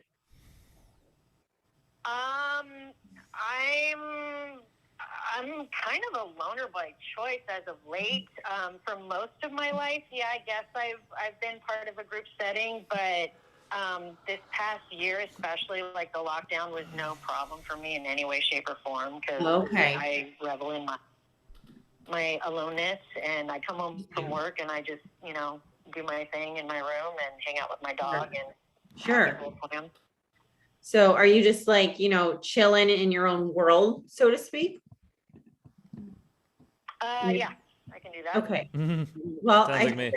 C: I'm kind of a loner by choice as of late. For most of my life, yeah, I guess I've been part of a group setting, but this past year, especially, like the lockdown was no problem for me in any way, shape, or form because
A: Okay.
C: I revel in my aloneness, and I come home from work and I just, do my thing in my room and hang out with my dog and
A: Sure.
C: have a little plan.
A: So are you just like, chilling in your own world, so to speak?
C: Yeah, I can do that.
A: Okay.
B: Mhm.
A: Well,
B: Sounds like me.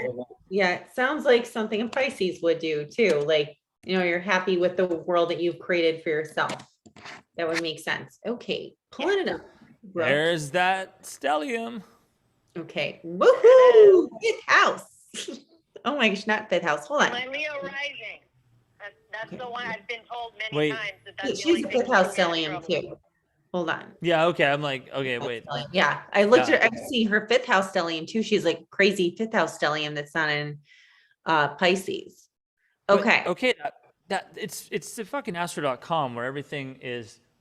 A: yeah, it sounds like something a Pisces would do too. Like, you're happy with the world that you've created for yourself. That would make sense. Okay, pulling it up. Brooke.
B: There's that stellium.
A: Okay. Woohoo! Fifth house. Oh my gosh, not fifth house. Hold on.
C: My Leo rising. That's
A: Okay.
C: the one I've been told many
B: Wait.
C: times that's the
A: She's
C: only
A: a
C: thing
A: fifth house
C: that can get in
A: stellium
C: trouble.
A: too. Hold on.
B: Yeah. Okay. I'm like, okay, wait.
A: Yeah, I looked
B: Yeah.
A: at I've seen her fifth house stellium too. She's like crazy fifth house stellium that's not in Pisces.
B: But,
A: Okay.
B: okay. That it's the fucking astro.com where everything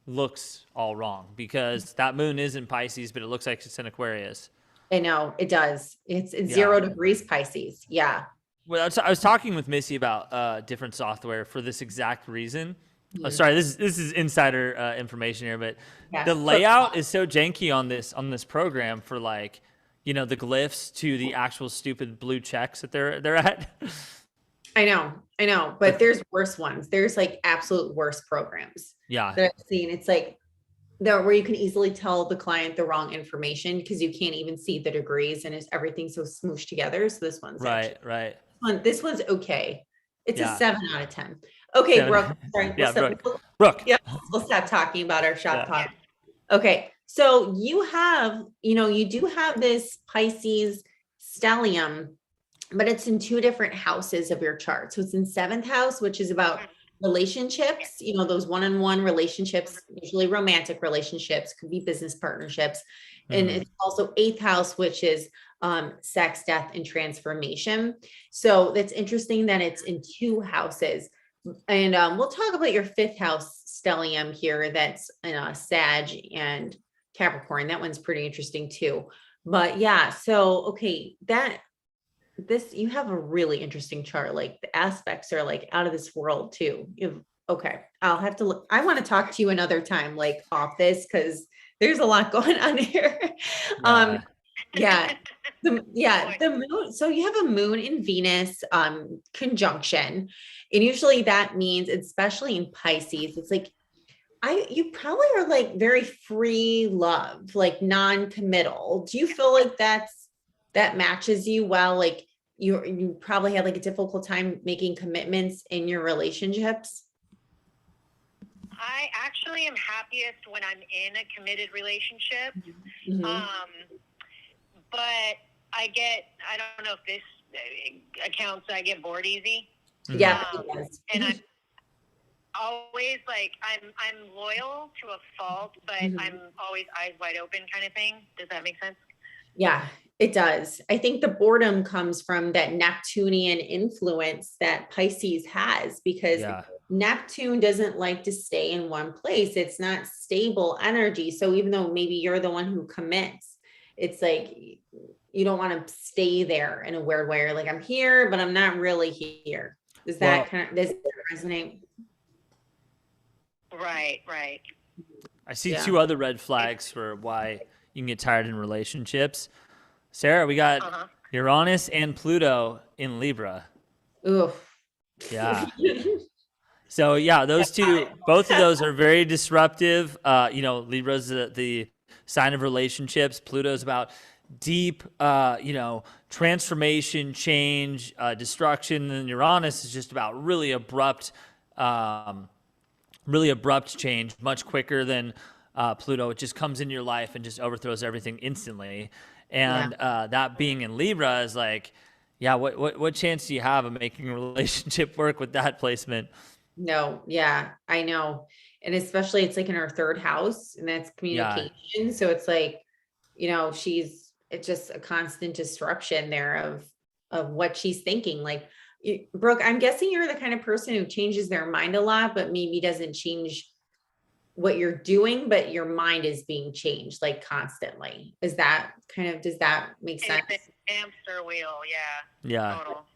B: looks all wrong because that moon is in Pisces, but it looks like it's in Aquarius.
A: I know it does. It's
B: Yeah.
A: 0 degrees Pisces. Yeah.
B: Well, I was talking with Missy about different software for this exact reason.
A: Mhm.
B: Sorry, this is insider information here, but
A: Yeah.
B: the layout is so janky on this program for like, the glyphs to the actual stupid blue checks that they're at.
A: I know, but there's worse ones. There's like absolute worst programs
B: Yeah.
A: that I've seen. It's like there where you can easily tell the client the wrong information because you can't even see the degrees and everything's so smooshed together. So this one's
B: Right.
A: this one's okay. It's
B: Yeah.
A: a 7 out of 10. Okay,
B: 7.
A: Brooke. Sorry.
B: Yeah,
A: Brooke.
B: Brooke.
A: Yeah, we'll stop talking about our shot
B: Yeah.
A: pod. Okay, so you have, you do have this Pisces stellium, but it's in 2 different houses of your chart. So it's in 7th house, which is about relationships, those one-on-one relationships, usually romantic relationships, could be business partnerships. And
B: Mhm.
A: it's also 8th house, which is sex, death, and transformation. So that's interesting that it's in 2 houses. And we'll talk about your 5th house stellium here. That's in Sag and Capricorn. That one's pretty interesting too. But yeah, so okay, you have a really interesting chart. Like the aspects are like out of this world too. Okay, I'll have to look. I want to talk to you another time, like off this, because there's a lot going on here.
B: Yeah.
A: The moon. So you have a moon in Venus conjunction. And usually that means, especially in Pisces, it's like you probably are like very free love, like non-committal. Do you feel like that matches you well? Like you probably had like a difficult time making commitments in your relationships.
C: I actually am happiest when I'm in a committed relationship.
A: Mhm.
C: But I don't know if this accounts, I get bored easy.
A: Yeah. It does.
C: And I'm always like, I'm loyal to a fault, but I'm always eyes wide open kind of thing. Does that make sense?
A: Yeah, it does. I think the boredom comes from that Neptunian influence that Pisces has, because
B: Yeah.
A: Neptune doesn't like to stay in one place. It's not stable energy. So even though maybe you're the one who commits, it's like you don't want to stay there in a weird way. You're like, I'm here, but I'm not really here. Does that does that resonate?
C: Right.
B: I see
A: Yeah.
B: 2 other red flags for why you can get tired in relationships. Sarah, we got Uranus and Pluto in Libra.
A: Oof.
B: Yeah. So yeah, those two, both of those are very disruptive. Libra's the sign of relationships. Pluto's about deep, transformation, change, destruction. And Uranus is just about really abrupt change, much quicker than Pluto. It just comes into your life and just overthrows everything instantly. And that being in Libra is like, yeah, what chance do you have of making a relationship work with that placement?
A: No, yeah, I know. And especially it's like in her 3rd house, and that's communication. So it's like, it's just a constant disruption there of what she's thinking. Like, Brooke, I'm guessing you're the kind of person who changes their mind a lot, but maybe doesn't change what you're doing, but your mind is being changed like constantly. Is that does that make sense?
C: It's a hamster wheel. Yeah.
B: Yeah.
C: Total.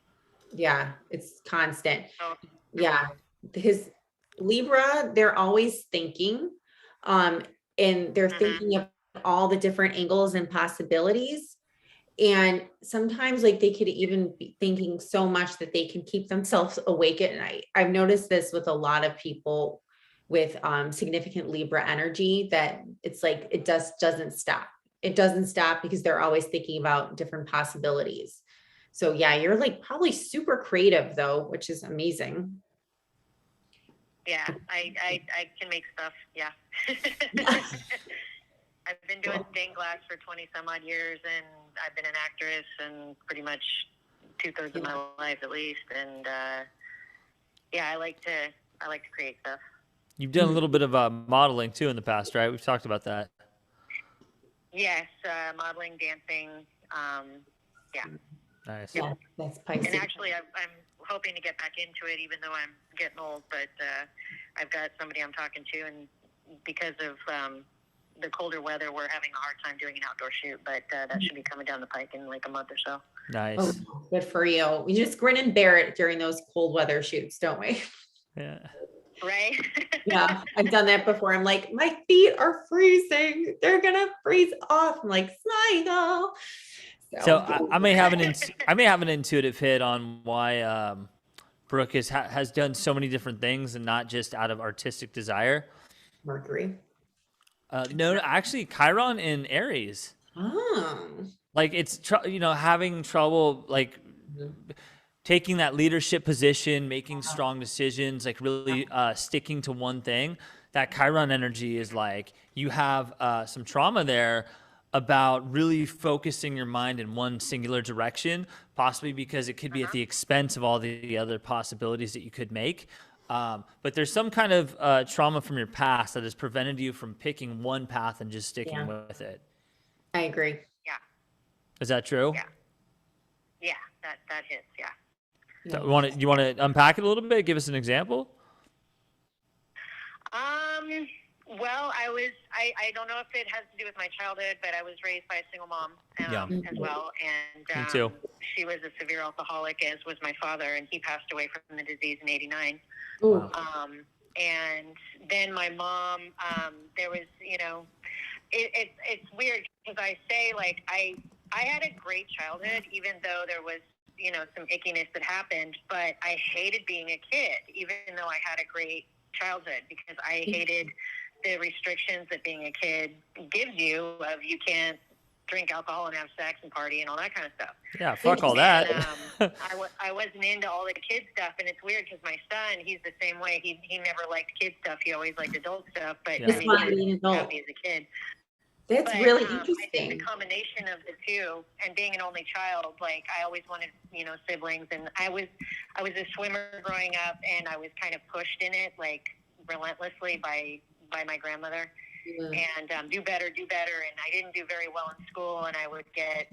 A: Yeah, it's constant.
C: Oh,
A: Yeah. His Libra, they're always thinking, and they're thinking of all the different angles and possibilities. And sometimes like they could even be thinking so much that they can keep themselves awake at night. I've noticed this with a lot of people with significant Libra energy, that it's like it doesn't stop. It doesn't stop because they're always thinking about different possibilities. So yeah, you're like probably super creative though, which is amazing.
C: yeah. I can make stuff. Yeah. I've been doing stained glass for 20 some odd years, and I've been an actress and pretty much 2/3 of my life at least. And yeah, I like to create stuff.
B: You've done a little bit of modeling too in the past, right? We've talked about that.
C: Yes, modeling, dancing. Yeah.
B: Nice.
A: Yeah, that's Pisces.
C: And actually, I'm hoping to get back into it, even though I'm getting old. But I've got somebody I'm talking to, and because of the colder weather, we're having a hard time doing an outdoor shoot. But that should be coming down the pike in like a month or so.
B: Nice.
A: Oh, good for you. We just grin and bear it during those cold weather shoots, don't we?
B: Yeah.
C: Right?
A: Yeah, I've done that before. I'm like, my feet are freezing. They're gonna freeze off. I'm like, smile.
B: So I may have an intuitive hit on why Brooke has done so many different things and not just out of artistic desire.
A: Mercury.
B: No, actually, Chiron in Aries.
A: Oh.
B: Like it's having trouble like taking that leadership position, making strong decisions, like really sticking to one thing. That Chiron energy is like you have some trauma there about really focusing your mind in one singular direction, possibly because it could be at the expense of all the other possibilities that you could make. But there's some kind of trauma from your past that has prevented you from picking one path and just sticking with it.
A: I agree.
C: Yeah.
B: Is that true?
C: Yeah. Yeah, that hits. Yeah.
B: So you want to unpack it a little bit? Give us an example.
C: Well, I don't know if it has to do with my childhood, but I was raised by a single mom as well. And
B: me too.
C: She was a severe alcoholic, as was my father, and he passed away from the disease in '89.
A: Ooh.
C: And then my mom, there was, it's weird because I say like, I had a great childhood, even though there was, some ickiness that happened, but I hated being a kid, even though I had a great childhood, because I hated the restrictions that being a kid gives you of you can't drink alcohol and have sex and party and all that kind of stuff.
B: Yeah, fuck all that.
C: And, I wasn't into all the kid stuff, and it's weird because my son, he's the same way. He never liked kid stuff. He always liked adult stuff, but
B: Yeah.
C: he was happy as a kid.
A: That's
C: But,
A: really
C: I
A: interesting.
C: think the combination of the two, and being an only child, like I always wanted, siblings, and I was a swimmer growing up, and I was kind of pushed in it, like relentlessly by my grandmother, and do better, and I didn't do very well in school, and I would get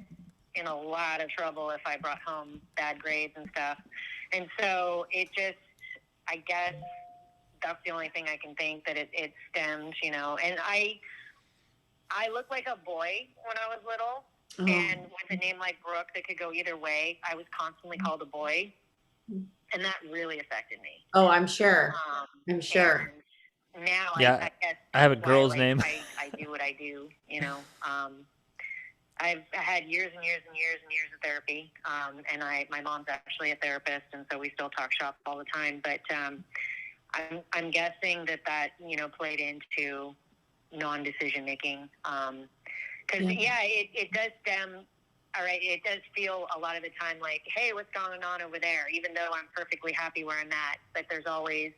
C: in a lot of trouble if I brought home bad grades and stuff, and so it just, I guess that's the only thing I can think that it stems, and I looked like a boy when I was little, and with a name like Brooke that could go either way, I was constantly called a boy, and that really affected me.
A: Oh, I'm sure. I'm sure.
C: Now,
B: Yeah,
C: I guess
B: I have a
C: that's
B: girl's
C: why,
B: name.
C: I do what I do, I've had years and years and years and years of therapy, and my mom's actually a therapist, and so we still talk shop all the time, but I'm guessing that played into non-decision making, because it does stem. All right, it does feel a lot of the time like, hey, what's going on over there? Even though I'm perfectly happy where I'm at, but there's always,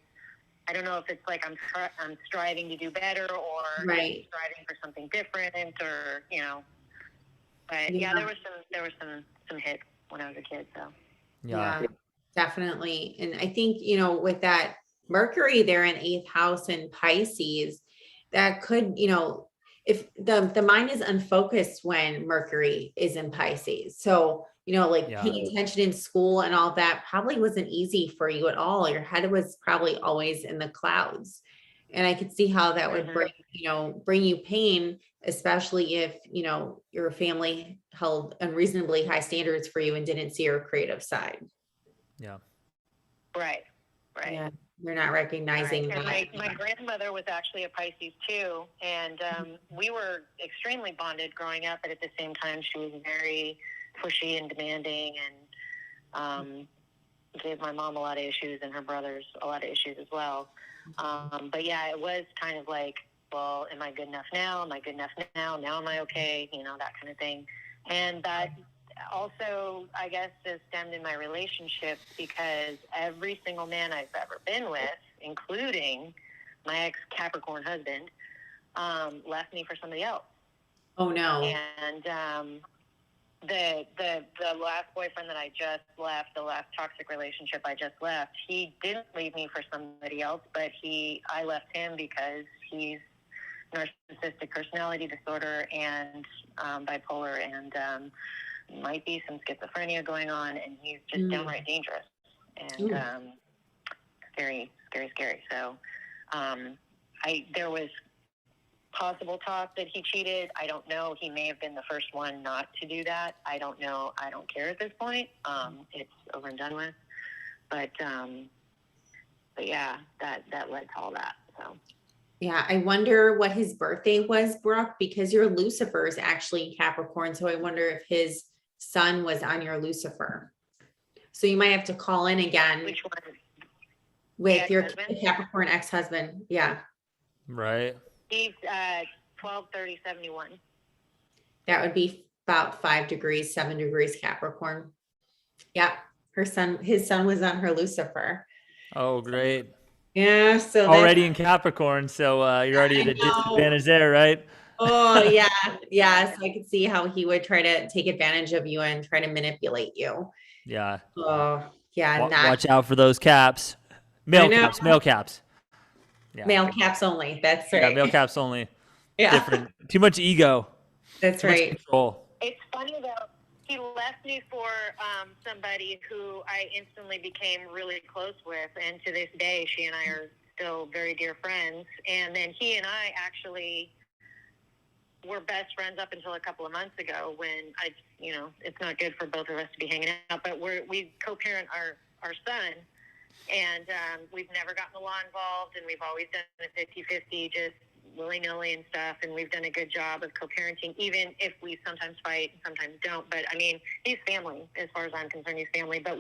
C: I don't know if it's like I'm striving to do better, or
A: Right.
C: striving for something different, or But there was some hits when I was a kid. So
A: Yeah, definitely. And I think, with that Mercury there in 8th house in Pisces, that could, if the mind is unfocused when Mercury is in Pisces. So, paying attention in school and all that probably wasn't easy for you at all. Your head was probably always in the clouds. And I could see how that would
C: Mhm.
A: bring, bring you pain, especially if, your family held unreasonably high standards for you and didn't see your creative side.
B: Yeah.
C: Right. Right.
A: Yeah. They're not recognizing
C: And
A: that.
C: my grandmother was actually a Pisces too, and we were extremely bonded growing up. But at the same time, she was very pushy and demanding, and gave my mom a lot of issues, and her brothers a lot of issues as well. But yeah, it was kind of like, well, am I good enough now? Am I good enough now? Now am I okay? That kind of thing. And that also, I guess, has stemmed in my relationships because every single man I've ever been with, including my ex-Capricorn husband, left me for somebody else.
A: Oh no.
C: And the last boyfriend that I just left, the last toxic relationship I just left, he didn't leave me for somebody else, but I left him because he's narcissistic personality disorder and bipolar, and might be some schizophrenia going on, and he's just downright dangerous and scary. So there was possible talk that he cheated. I don't know. He may have been the first one not to do that. I don't know. I don't care at this point. It's over and done with. But yeah, that led to all that. So.
A: Yeah, I wonder what his birthday was, Brooke, because your Lucifer is actually Capricorn. So I wonder if his sun was on your Lucifer. So you might have to call in again.
C: Which one?
A: With your Capricorn ex-husband. Yeah.
B: Right.
C: He's 12/30/71.
A: That would be about 5 degrees, 7 degrees Capricorn. Yeah. His sun was on her Lucifer.
B: Oh, great.
A: Yeah. So
B: already in Capricorn. So you're already at a disadvantage there, right?
A: Oh, yeah. Yeah. So I could see how he would try to take advantage of you and try to manipulate you.
B: Yeah.
A: Oh, yeah.
B: Watch out for those caps. Male caps. Yeah.
A: Male caps only. That's right.
B: Yeah, male caps only.
A: Yeah.
B: Different. Too much ego.
A: That's
B: Too
A: right.
B: much control.
C: It's funny though. He left me for somebody who I instantly became really close with, and to this day, she and I are still very dear friends. And then he and I actually were best friends up until a couple of months ago, when it's not good for both of us to be hanging out, but we co-parent our son. And we've never gotten the law involved, and we've always done it 50-50, just willy-nilly and stuff. And we've done a good job of co-parenting, even if we sometimes fight and sometimes don't. But I mean, he's family as far as I'm concerned. He's family. But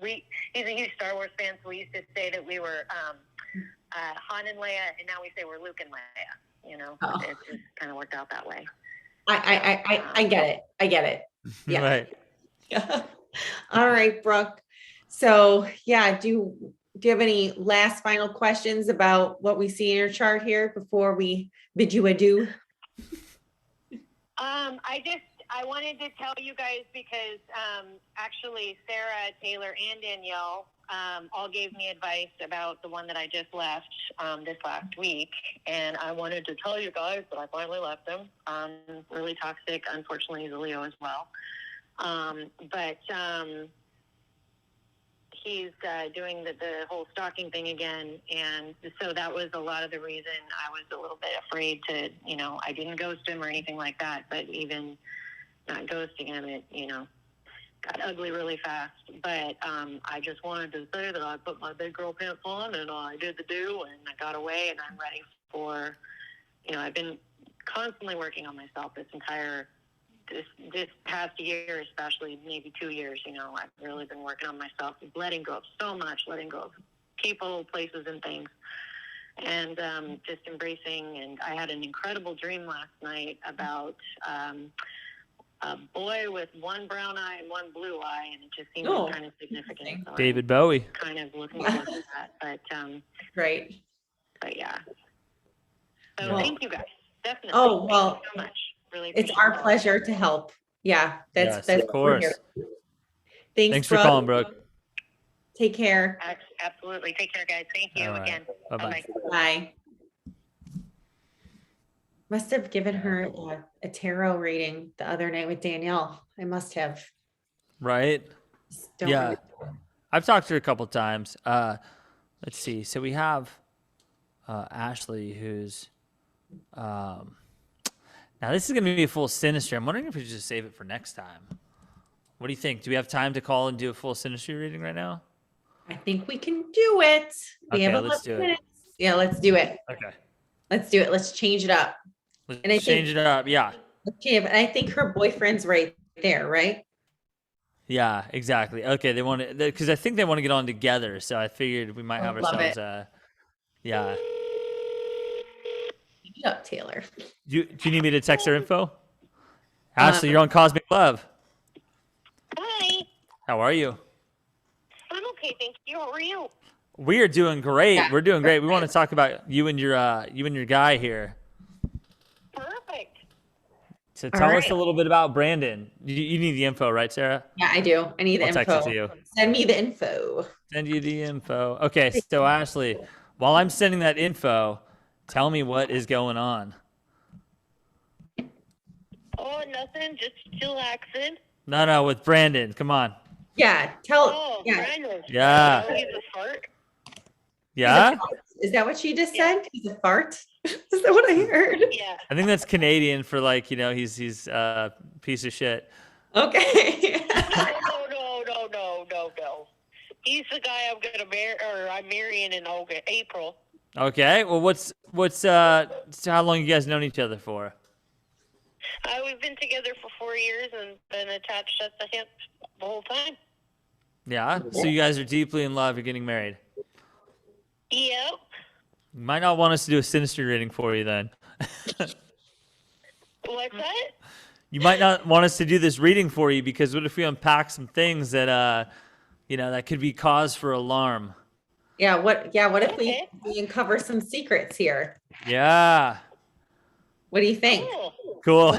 C: he's a huge Star Wars fan, so we used to say that we were Han and Leia, and now we say we're Luke and Leia. It just kind of worked out that way.
A: I get it. I get it. Yeah.
B: Right.
A: Yeah. All right, Brooke. So yeah, do you have any last final questions about what we see in your chart here before we bid you adieu?
C: I wanted to tell you guys because actually Sarah, Taylor, and Danielle all gave me advice about the one that I just left this last week, and I wanted to tell you guys that I finally left him. Really toxic. Unfortunately, he's a Leo as well. But he's doing the whole stalking thing again, and so that was a lot of the reason I was a little bit afraid to, I didn't ghost him or anything like that, but even not ghosting him, it, got ugly really fast. But I just wanted to say that I put my big girl pants on, and I did the do, and I got away, and I'm ready for, I've been constantly working on myself this past year, especially maybe 2 years. I've really been working on myself, letting go of so much, letting go of people, places, and things, and just embracing. And I had an incredible dream last night about a boy with one brown eye and one blue eye, and it just seemed kind of significant. So
B: David Bowie.
C: Kind of looking forward to that, but
A: Right.
C: But yeah. So thank you guys. Definitely.
A: Oh, well,
C: thank you so much. Really,
A: it's our pleasure to help. Yeah, that's
B: of course. Thanks for calling, Brooke.
A: Take care.
C: Absolutely. Take care, guys. Thank you again.
B: Bye-bye.
A: Bye. Must have given her a tarot reading the other night with Danielle. I must have.
B: Right? Yeah. I've talked to her a couple times. Let's see. So we have Ashley, who's now this is going to be a full synastry. I'm wondering if we should just save it for next time. What do you think? Do we have time to call and do a full synastry reading right now?
A: I think we can do it. We
B: Okay,
A: have
B: let's do
A: 11
B: it.
A: minutes. Yeah, let's do it.
B: Okay.
A: Let's do it. Let's change it up.
B: Let's
A: And I
B: change it up. Yeah.
A: Okay, but I think her boyfriend's right there, right?
B: Yeah, exactly. Okay, they want to, because I think they want to get on together. So I figured we might have
A: Love
B: ourselves
A: it.
B: yeah.
A: Change it up, Taylor.
B: Do you need me to text her info? Ashley, you're on Cosmic Love.
C: Hi.
B: How are you?
C: I'm okay, thank you. How are you?
B: We are doing great.
A: Yeah.
B: We're doing great. We want to talk about you and your guy here.
C: Perfect.
B: So
A: All
B: tell us
A: right.
B: a little bit about Brandon. You need the info, right, Sarah?
A: Yeah, I do. I need the
B: I'll
A: info.
B: text it to you.
A: Send me the info.
B: Send you the info. Okay, so Ashley, while I'm sending that info, tell me what is going on.
C: Oh, nothing. Just chillaxing.
B: No, with Brandon. Come on.
A: Yeah,
C: Oh,
A: yeah.
C: Brandon.
B: Yeah.
C: Oh, he's a fart.
B: Yeah?
A: Is that what she just said? He's a fart? Is that what I heard?
C: Yeah.
B: I think that's Canadian for like, he's a piece of shit.
A: Okay.
C: No. He's the guy I'm gonna marry, or I'm marrying in April.
B: Okay. Well, what's so how long you guys known each other for?
C: We've been together for 4 years and been attached at the hip the whole time.
B: Yeah. So you guys are deeply in love. You're getting married.
C: Yep.
B: You might not want us to do a synastry reading for you then.
C: What's that?
B: You might not want us to do this reading for you because what if we unpack some things that that could be cause for alarm?
A: Yeah, what if
C: Okay.
A: we uncover some secrets here?
B: Yeah.
A: What do you think?
C: Cool.
B: Cool.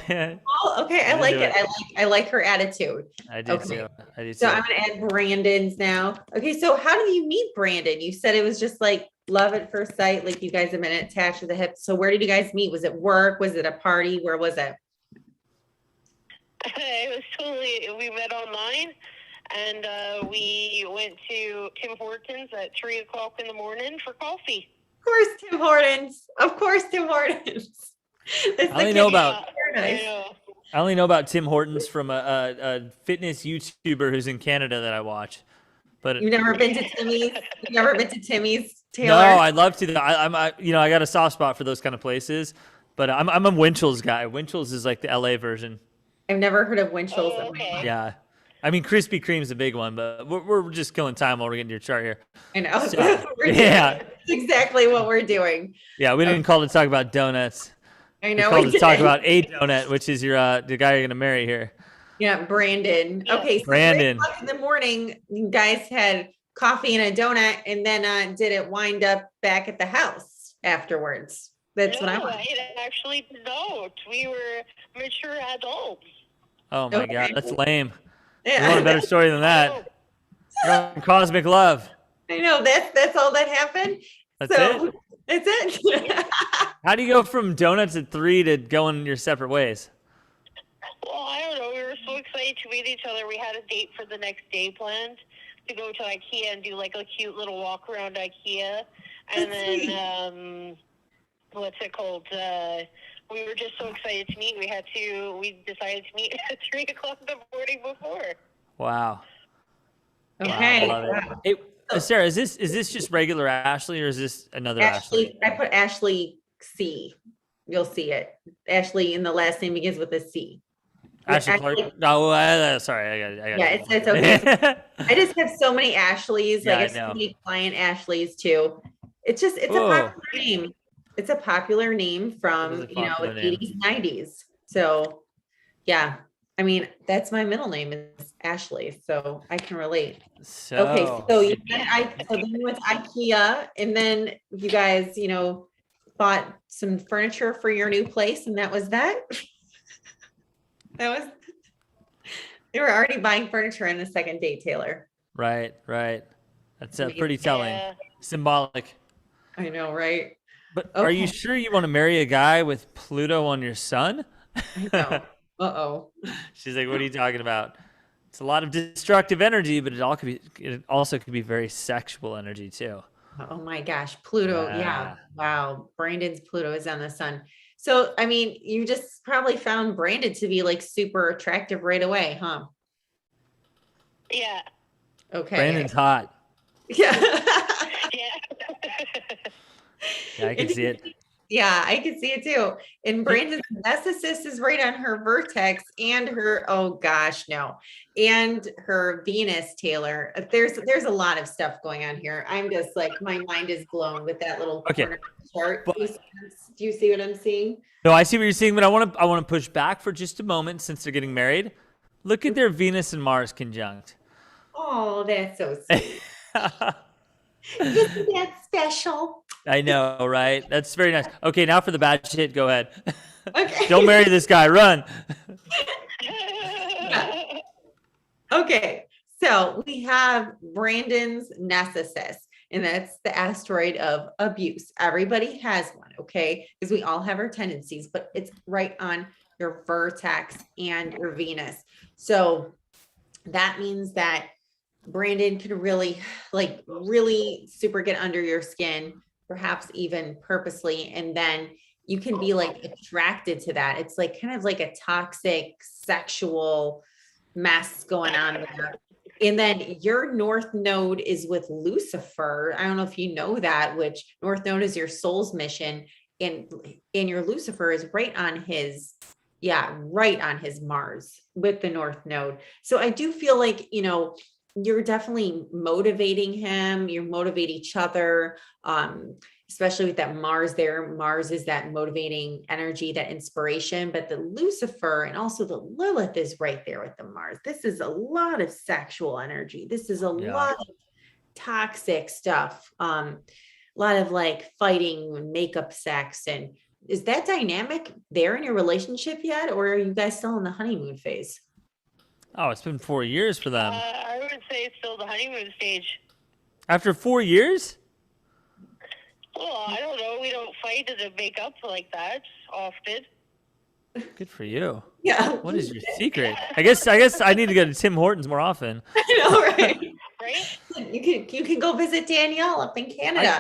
A: Oh, okay. I
B: Let's
A: like
B: do
A: it. I like her attitude.
B: I do
A: Okay.
B: too. I do too.
A: So I'm gonna add Brandon's now. Okay, so how did you meet Brandon? You said it was just like love at first sight, like you guys have been attached to the hip. So where did you guys meet? Was it work? Was it a party? Where was it?
C: It was totally, we met online and we went to Tim Hortons at 3 o'clock in the morning for coffee.
A: Of course, Tim Hortons. Of course, Tim Hortons. That's
B: I only
A: the
B: know
A: kid
B: about-
A: in paradise.
B: I only know about Tim Hortons from a fitness YouTuber who's in Canada that I watch. But
A: You've never been to Timmy's? You've never been to Timmy's,
B: no,
A: Taylor?
B: I'd love to. I got a soft spot for those kind of places. But I'm a Winchell's guy. Winchell's is like the LA version.
A: I've never heard of Winchell's.
C: Oh, okay.
B: Yeah. I mean, Krispy Kreme's a big one, but we're just killing time while we're getting to your chart here.
A: I know.
B: So,
A: That's what we're doing.
B: yeah.
A: That's exactly what we're doing.
B: Yeah, we didn't call to talk about donuts.
A: I
B: We
A: know.
B: called
A: we
B: to talk
A: did.
B: about a donut, which is your the guy you're gonna marry here.
A: Yeah, Brandon.
C: Yeah.
A: Okay, so
B: Brandon.
A: 3 o'clock in the morning, you guys had coffee and a donut, and then did it wind up back at the house afterwards? That's what I
C: No,
A: want.
C: it actually don't. We were mature adults.
B: Oh my
A: Okay.
B: god, that's lame. You
A: Yeah.
B: want a better story than that? You're on Cosmic Love.
A: I know that's all that happened.
B: That's
A: So
B: it.
A: that's it.
B: How do you go from donuts at 3 to going your separate ways?
C: Well, I don't know. We were so excited to meet each other. We had a date for the next day planned to go to IKEA and do like a cute little walk around IKEA. And
A: That's
C: then, what's it called? We were just so excited to meet. We decided to meet at 3 o'clock in the morning before.
B: Wow.
A: Okay.
B: Wow, love it. Hey, Sarah, is this just regular Ashley or is this another Ashley?
A: Ashley, I put Ashley C. You'll see it. Ashley, and the last name begins with a C.
B: Ashley
A: Ashley-
B: Clark? No, sorry, I got
A: Yeah,
B: it.
A: it's okay. I just have so many Ashleys.
B: Yeah,
A: Like I
B: I
A: have so
B: know.
A: many client Ashleys too. It's a
B: Oh.
A: popular name. It's a popular name
B: It
A: from
B: is a popular name.
A: 80s, 90s. So yeah. I mean, that's my middle name is Ashley, so I can relate.
B: So,
A: Okay, so then you went to IKEA, and then you guys, bought some furniture for your new place, and that was that. That was. They were already buying furniture in the second date, Taylor.
B: right. That's
A: Amazing.
B: pretty telling.
C: Yeah.
B: Symbolic.
A: I know, right?
B: But are you
A: Okay.
B: sure you want to marry a guy with Pluto on your sun?
A: I know. Uh-oh.
B: She's like, what are you talking about? It's a lot of destructive energy, but it also could be very sexual energy too.
A: Oh my gosh, Pluto. Yeah.
B: Yeah.
A: Wow. Brandon's Pluto is on the sun. So, I mean, you just probably found Brandon to be like super attractive right away, huh?
C: Yeah.
A: Okay.
B: Brandon's hot.
A: Yeah.
C: Yeah.
B: Yeah, I can see it.
A: Yeah, I can see it too. And Brandon's narcissist is right on her vertex and her, oh gosh, no. And her Venus, Taylor. There's a lot of stuff going on here. I'm just like, my mind is blown with that little
B: Okay.
A: corner chart.
B: But
A: Do you see what I'm seeing?
B: no, I see what you're saying, but I want to push back for just a moment since they're getting married. Look at their Venus and Mars conjunct.
A: Oh, that's so sweet. Isn't that special?
B: I know, right? That's very nice. Okay, now for the bad shit, go ahead.
A: Okay.
B: Don't marry this guy, run.
A: Okay, so we have Brandon's narcissist, and that's the asteroid of abuse. Everybody has one, okay? Because we all have our tendencies, but it's right on your vertex and your Venus. So that means that Brandon could really, like, really super get under your skin, perhaps even purposely, and then you can be like attracted to that. It's like kind of like a toxic sexual mess going on there. And then your North Node is with Lucifer. I don't know if you know that, which North Node is your soul's mission. And your Lucifer is right on his, yeah, right on his Mars with the North Node. So I do feel like, you're definitely motivating him. You motivate each other. Especially with that Mars there. Mars is that motivating energy, that inspiration, but the Lucifer and also the Lilith is right there with the Mars. This is a lot of sexual energy. This is a lot of toxic stuff. A lot of like fighting and makeup sex. And is that dynamic there in your relationship yet? Or are you guys still in the honeymoon phase?
B: Oh, it's been 4 years for them.
C: I would say it's still the honeymoon stage.
B: After 4 years?
C: Well, I don't know. We don't fight to make up like that often.
B: Good for you.
A: Yeah.
B: What is your secret? I guess I need to go to Tim Hortons more often.
A: I know, right?
C: Right?
A: You can go visit Danielle up in Canada.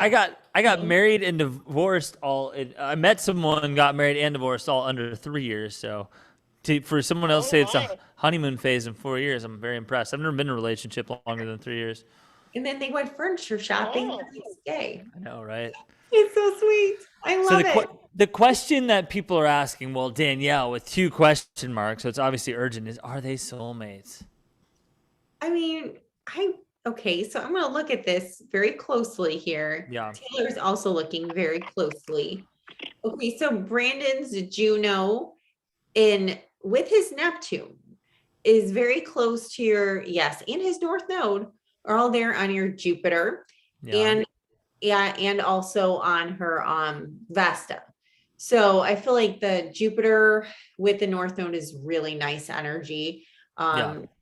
B: I got married and divorced I met someone, got married and divorced all under 3 years. So for someone else to say it's a honeymoon phase in 4 years, I'm very impressed. I've never been in a relationship longer than 3 years.
A: And then they went furniture shopping the next day.
B: I know, right?
A: It's so sweet. I love it.
B: The question that people are asking, well, Danielle, with 2 question marks, so it's obviously urgent, is are they soulmates?
A: I mean, okay, so I'm going to look at this very closely here.
B: Yeah.
A: Taylor's also looking very closely. Okay, so Brandon's Juno with his Neptune is very close to and his North Node are all there on your Jupiter.
B: Yeah.
A: And also on her Vesta. So I feel like the Jupiter with the North Node is really nice energy.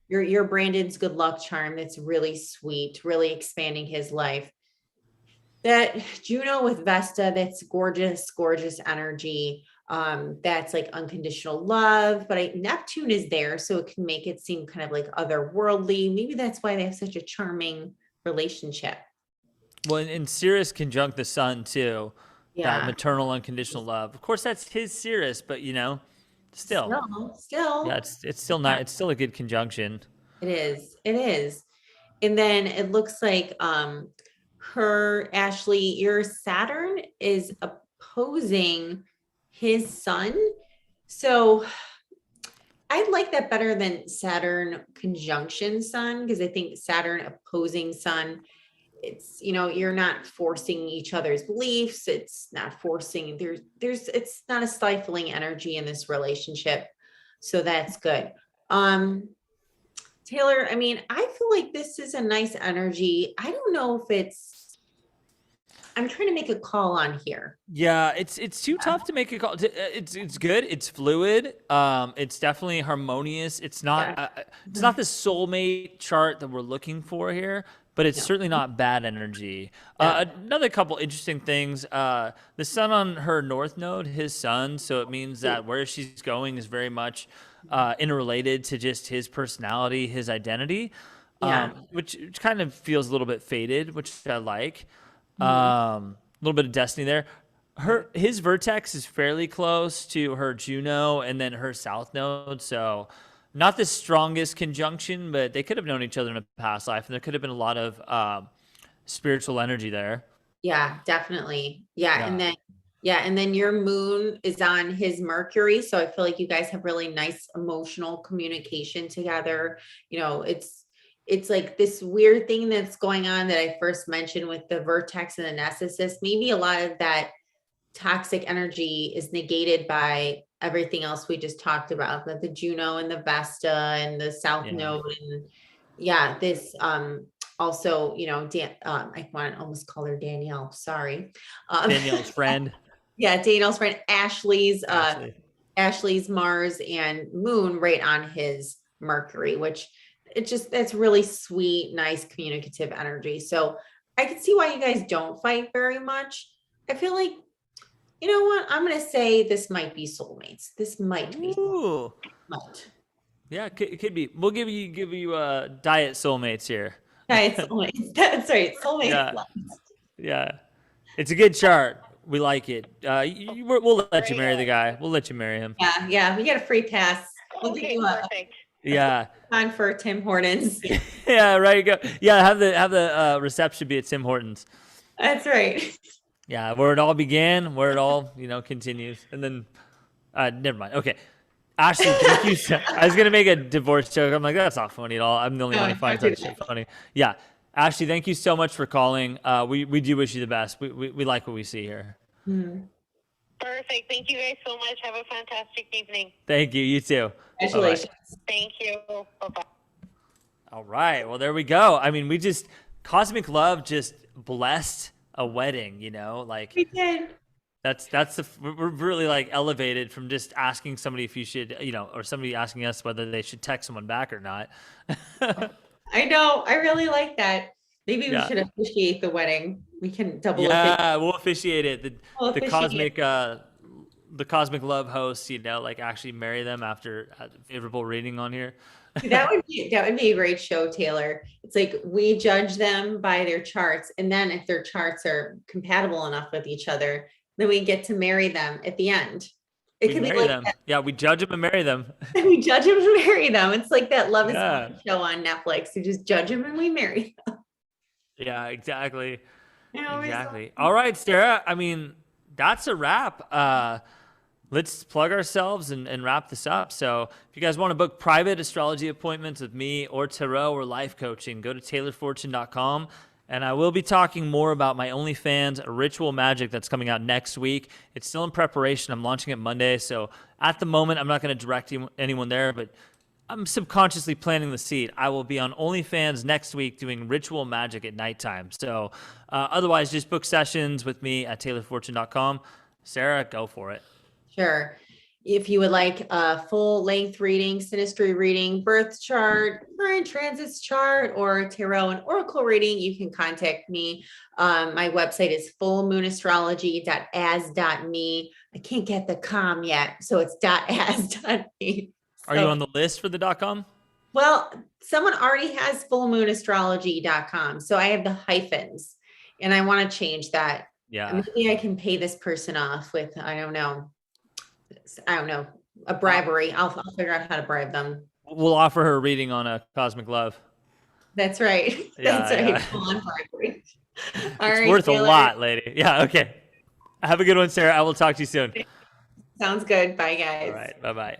A: Your Brandon's good luck charm, that's really sweet, really expanding his life. That Juno with Vesta, that's gorgeous, gorgeous energy. That's like unconditional love, but Neptune is there, so it can make it seem kind of like otherworldly. Maybe that's why they have such a charming relationship.
B: Well, and Sirius conjunct the sun too.
A: Yeah.
B: That maternal unconditional love. Of course, that's his Sirius, but still. Yeah, it's still not. It's still a good conjunction.
A: It is. It is. And then it looks like Ashley, your Saturn is opposing his sun. So I like that better than Saturn conjunction sun, because I think Saturn opposing sun, it's, you're not forcing each other's beliefs. It's not forcing, it's not a stifling energy in this relationship. So that's good. Taylor, I mean, I feel like this is a nice energy. I don't know if I'm trying to make a call on here.
B: Yeah, it's too tough to make a call. It's good. It's fluid. It's definitely harmonious. It's not it's not the soulmate chart that we're looking for here, but it's certainly not bad energy. Another couple interesting things. The sun on her North Node, his sun, so it means that where she's going is very much interrelated to just his personality, his identity, which kind of feels a little bit faded, which I like. A little bit of destiny there. His vertex is fairly close to her Juno and then her south node, so not the strongest conjunction, but they could have known each other in a past life, and there could have been a lot of spiritual energy there.
A: Yeah, definitely. Yeah.
B: Yeah.
A: And then your moon is on his Mercury. So I feel like you guys have really nice emotional communication together. You know, it's like this weird thing that's going on that I first mentioned with the vertex and the narcissist. Maybe a lot of that toxic energy is negated by everything else we just talked about, the Juno and the Vesta and the South
B: Yeah.
A: Node. And yeah, this also, you know, I want to almost call her Danielle. Sorry.
B: Danielle's friend.
A: Yeah, Danielle's friend Ashley's
B: Ashley.
A: Ashley's Mars and Moon right on his Mercury, which that's really sweet, nice communicative energy. So I can see why you guys don't fight very much. I feel like, you know what? I'm gonna say this might be soulmates. This might be.
B: Ooh.
A: Might.
B: Yeah, it could be. We'll give you diet soulmates here.
A: Diet soulmates. That's right. Soulmates.
B: Yeah. Yeah. It's a good chart. We like it. We'll let you marry the guy. We'll let you marry him.
A: Yeah, yeah. We get a free pass. We'll give
C: Okay,
A: you a
C: perfect.
B: Yeah.
A: on for Tim Hortons.
B: Yeah, right. Go. Yeah, have the reception be at Tim Hortons.
A: That's right.
B: Yeah, where it all began, where it all continues, and then never mind. Okay, Ashley, thank you. I was gonna make a divorce joke. I'm like, that's not funny at all. I'm the only one who finds that shit funny. Yeah, Ashley, thank you so much for calling. We do wish you the best. We like what we see here.
C: Perfect. Thank you guys so much. Have a fantastic evening.
B: Thank you. You too.
A: Congratulations.
C: Thank you. Bye-bye.
B: All right. Well, there we go. I mean, Cosmic Love just blessed a wedding, like
A: We did.
B: we're really like elevated from just asking somebody if you should, or somebody asking us whether they should text someone back or not.
A: I know. I really like that. Maybe we
B: Yeah.
A: should officiate the wedding. We can double
B: Yeah, we'll officiate it.
A: We'll
B: The
A: officiate
B: Cosmic Love hosts, like actually marry them after a favorable reading on here.
A: That would be a great show, Taylor. It's like we judge them by their charts, and then if their charts are compatible enough with each other, then we get to marry them at the end. It
B: We
A: could be
B: marry
A: like
B: them.
A: that.
B: Yeah, we judge them and marry them.
A: We judge them and marry them. It's like that Love Is
B: Yeah.
A: Blind show on Netflix. You just judge them and we marry them.
B: Yeah, exactly.
A: You know, it's
B: Exactly. All right, Sarah. I mean, that's a wrap. Let's plug ourselves and wrap this up. So if you guys want to book private astrology appointments with me or tarot or life coaching, go to taylorfortune.com. And I will be talking more about my OnlyFans ritual magic that's coming out next week. It's still in preparation. I'm launching it Monday. So at the moment, I'm not going to direct anyone there, but I'm subconsciously planting the seed. I will be on OnlyFans next week doing ritual magic at nighttime. So otherwise, just book sessions with me at taylorfortune.com. Sarah, go for it.
A: Sure. If you would like a full length reading, synastry reading, birth chart, current transits chart, or tarot and oracle reading, you can contact me. My website is fullmoonastrology.as.me. I can't get the com yet, so it's .as.me.
B: Are you on the list for the .com?
A: Well, someone already has fullmoonastrology.com, so I have the hyphens, and I want to change that.
B: Yeah.
A: Maybe I can pay this person off with, I don't know, a bribery. I'll figure out how to bribe them.
B: We'll offer her a reading on a Cosmic Love.
A: That's right.
B: Yeah,
A: That's right.
B: yeah.
A: Full on bribery. All
B: It's
A: right,
B: worth
A: Taylor.
B: a lot, lady. Yeah, okay. Have a good one, Sarah. I will talk to you soon.
A: Sounds good. Bye, guys.
B: All right. Bye-bye.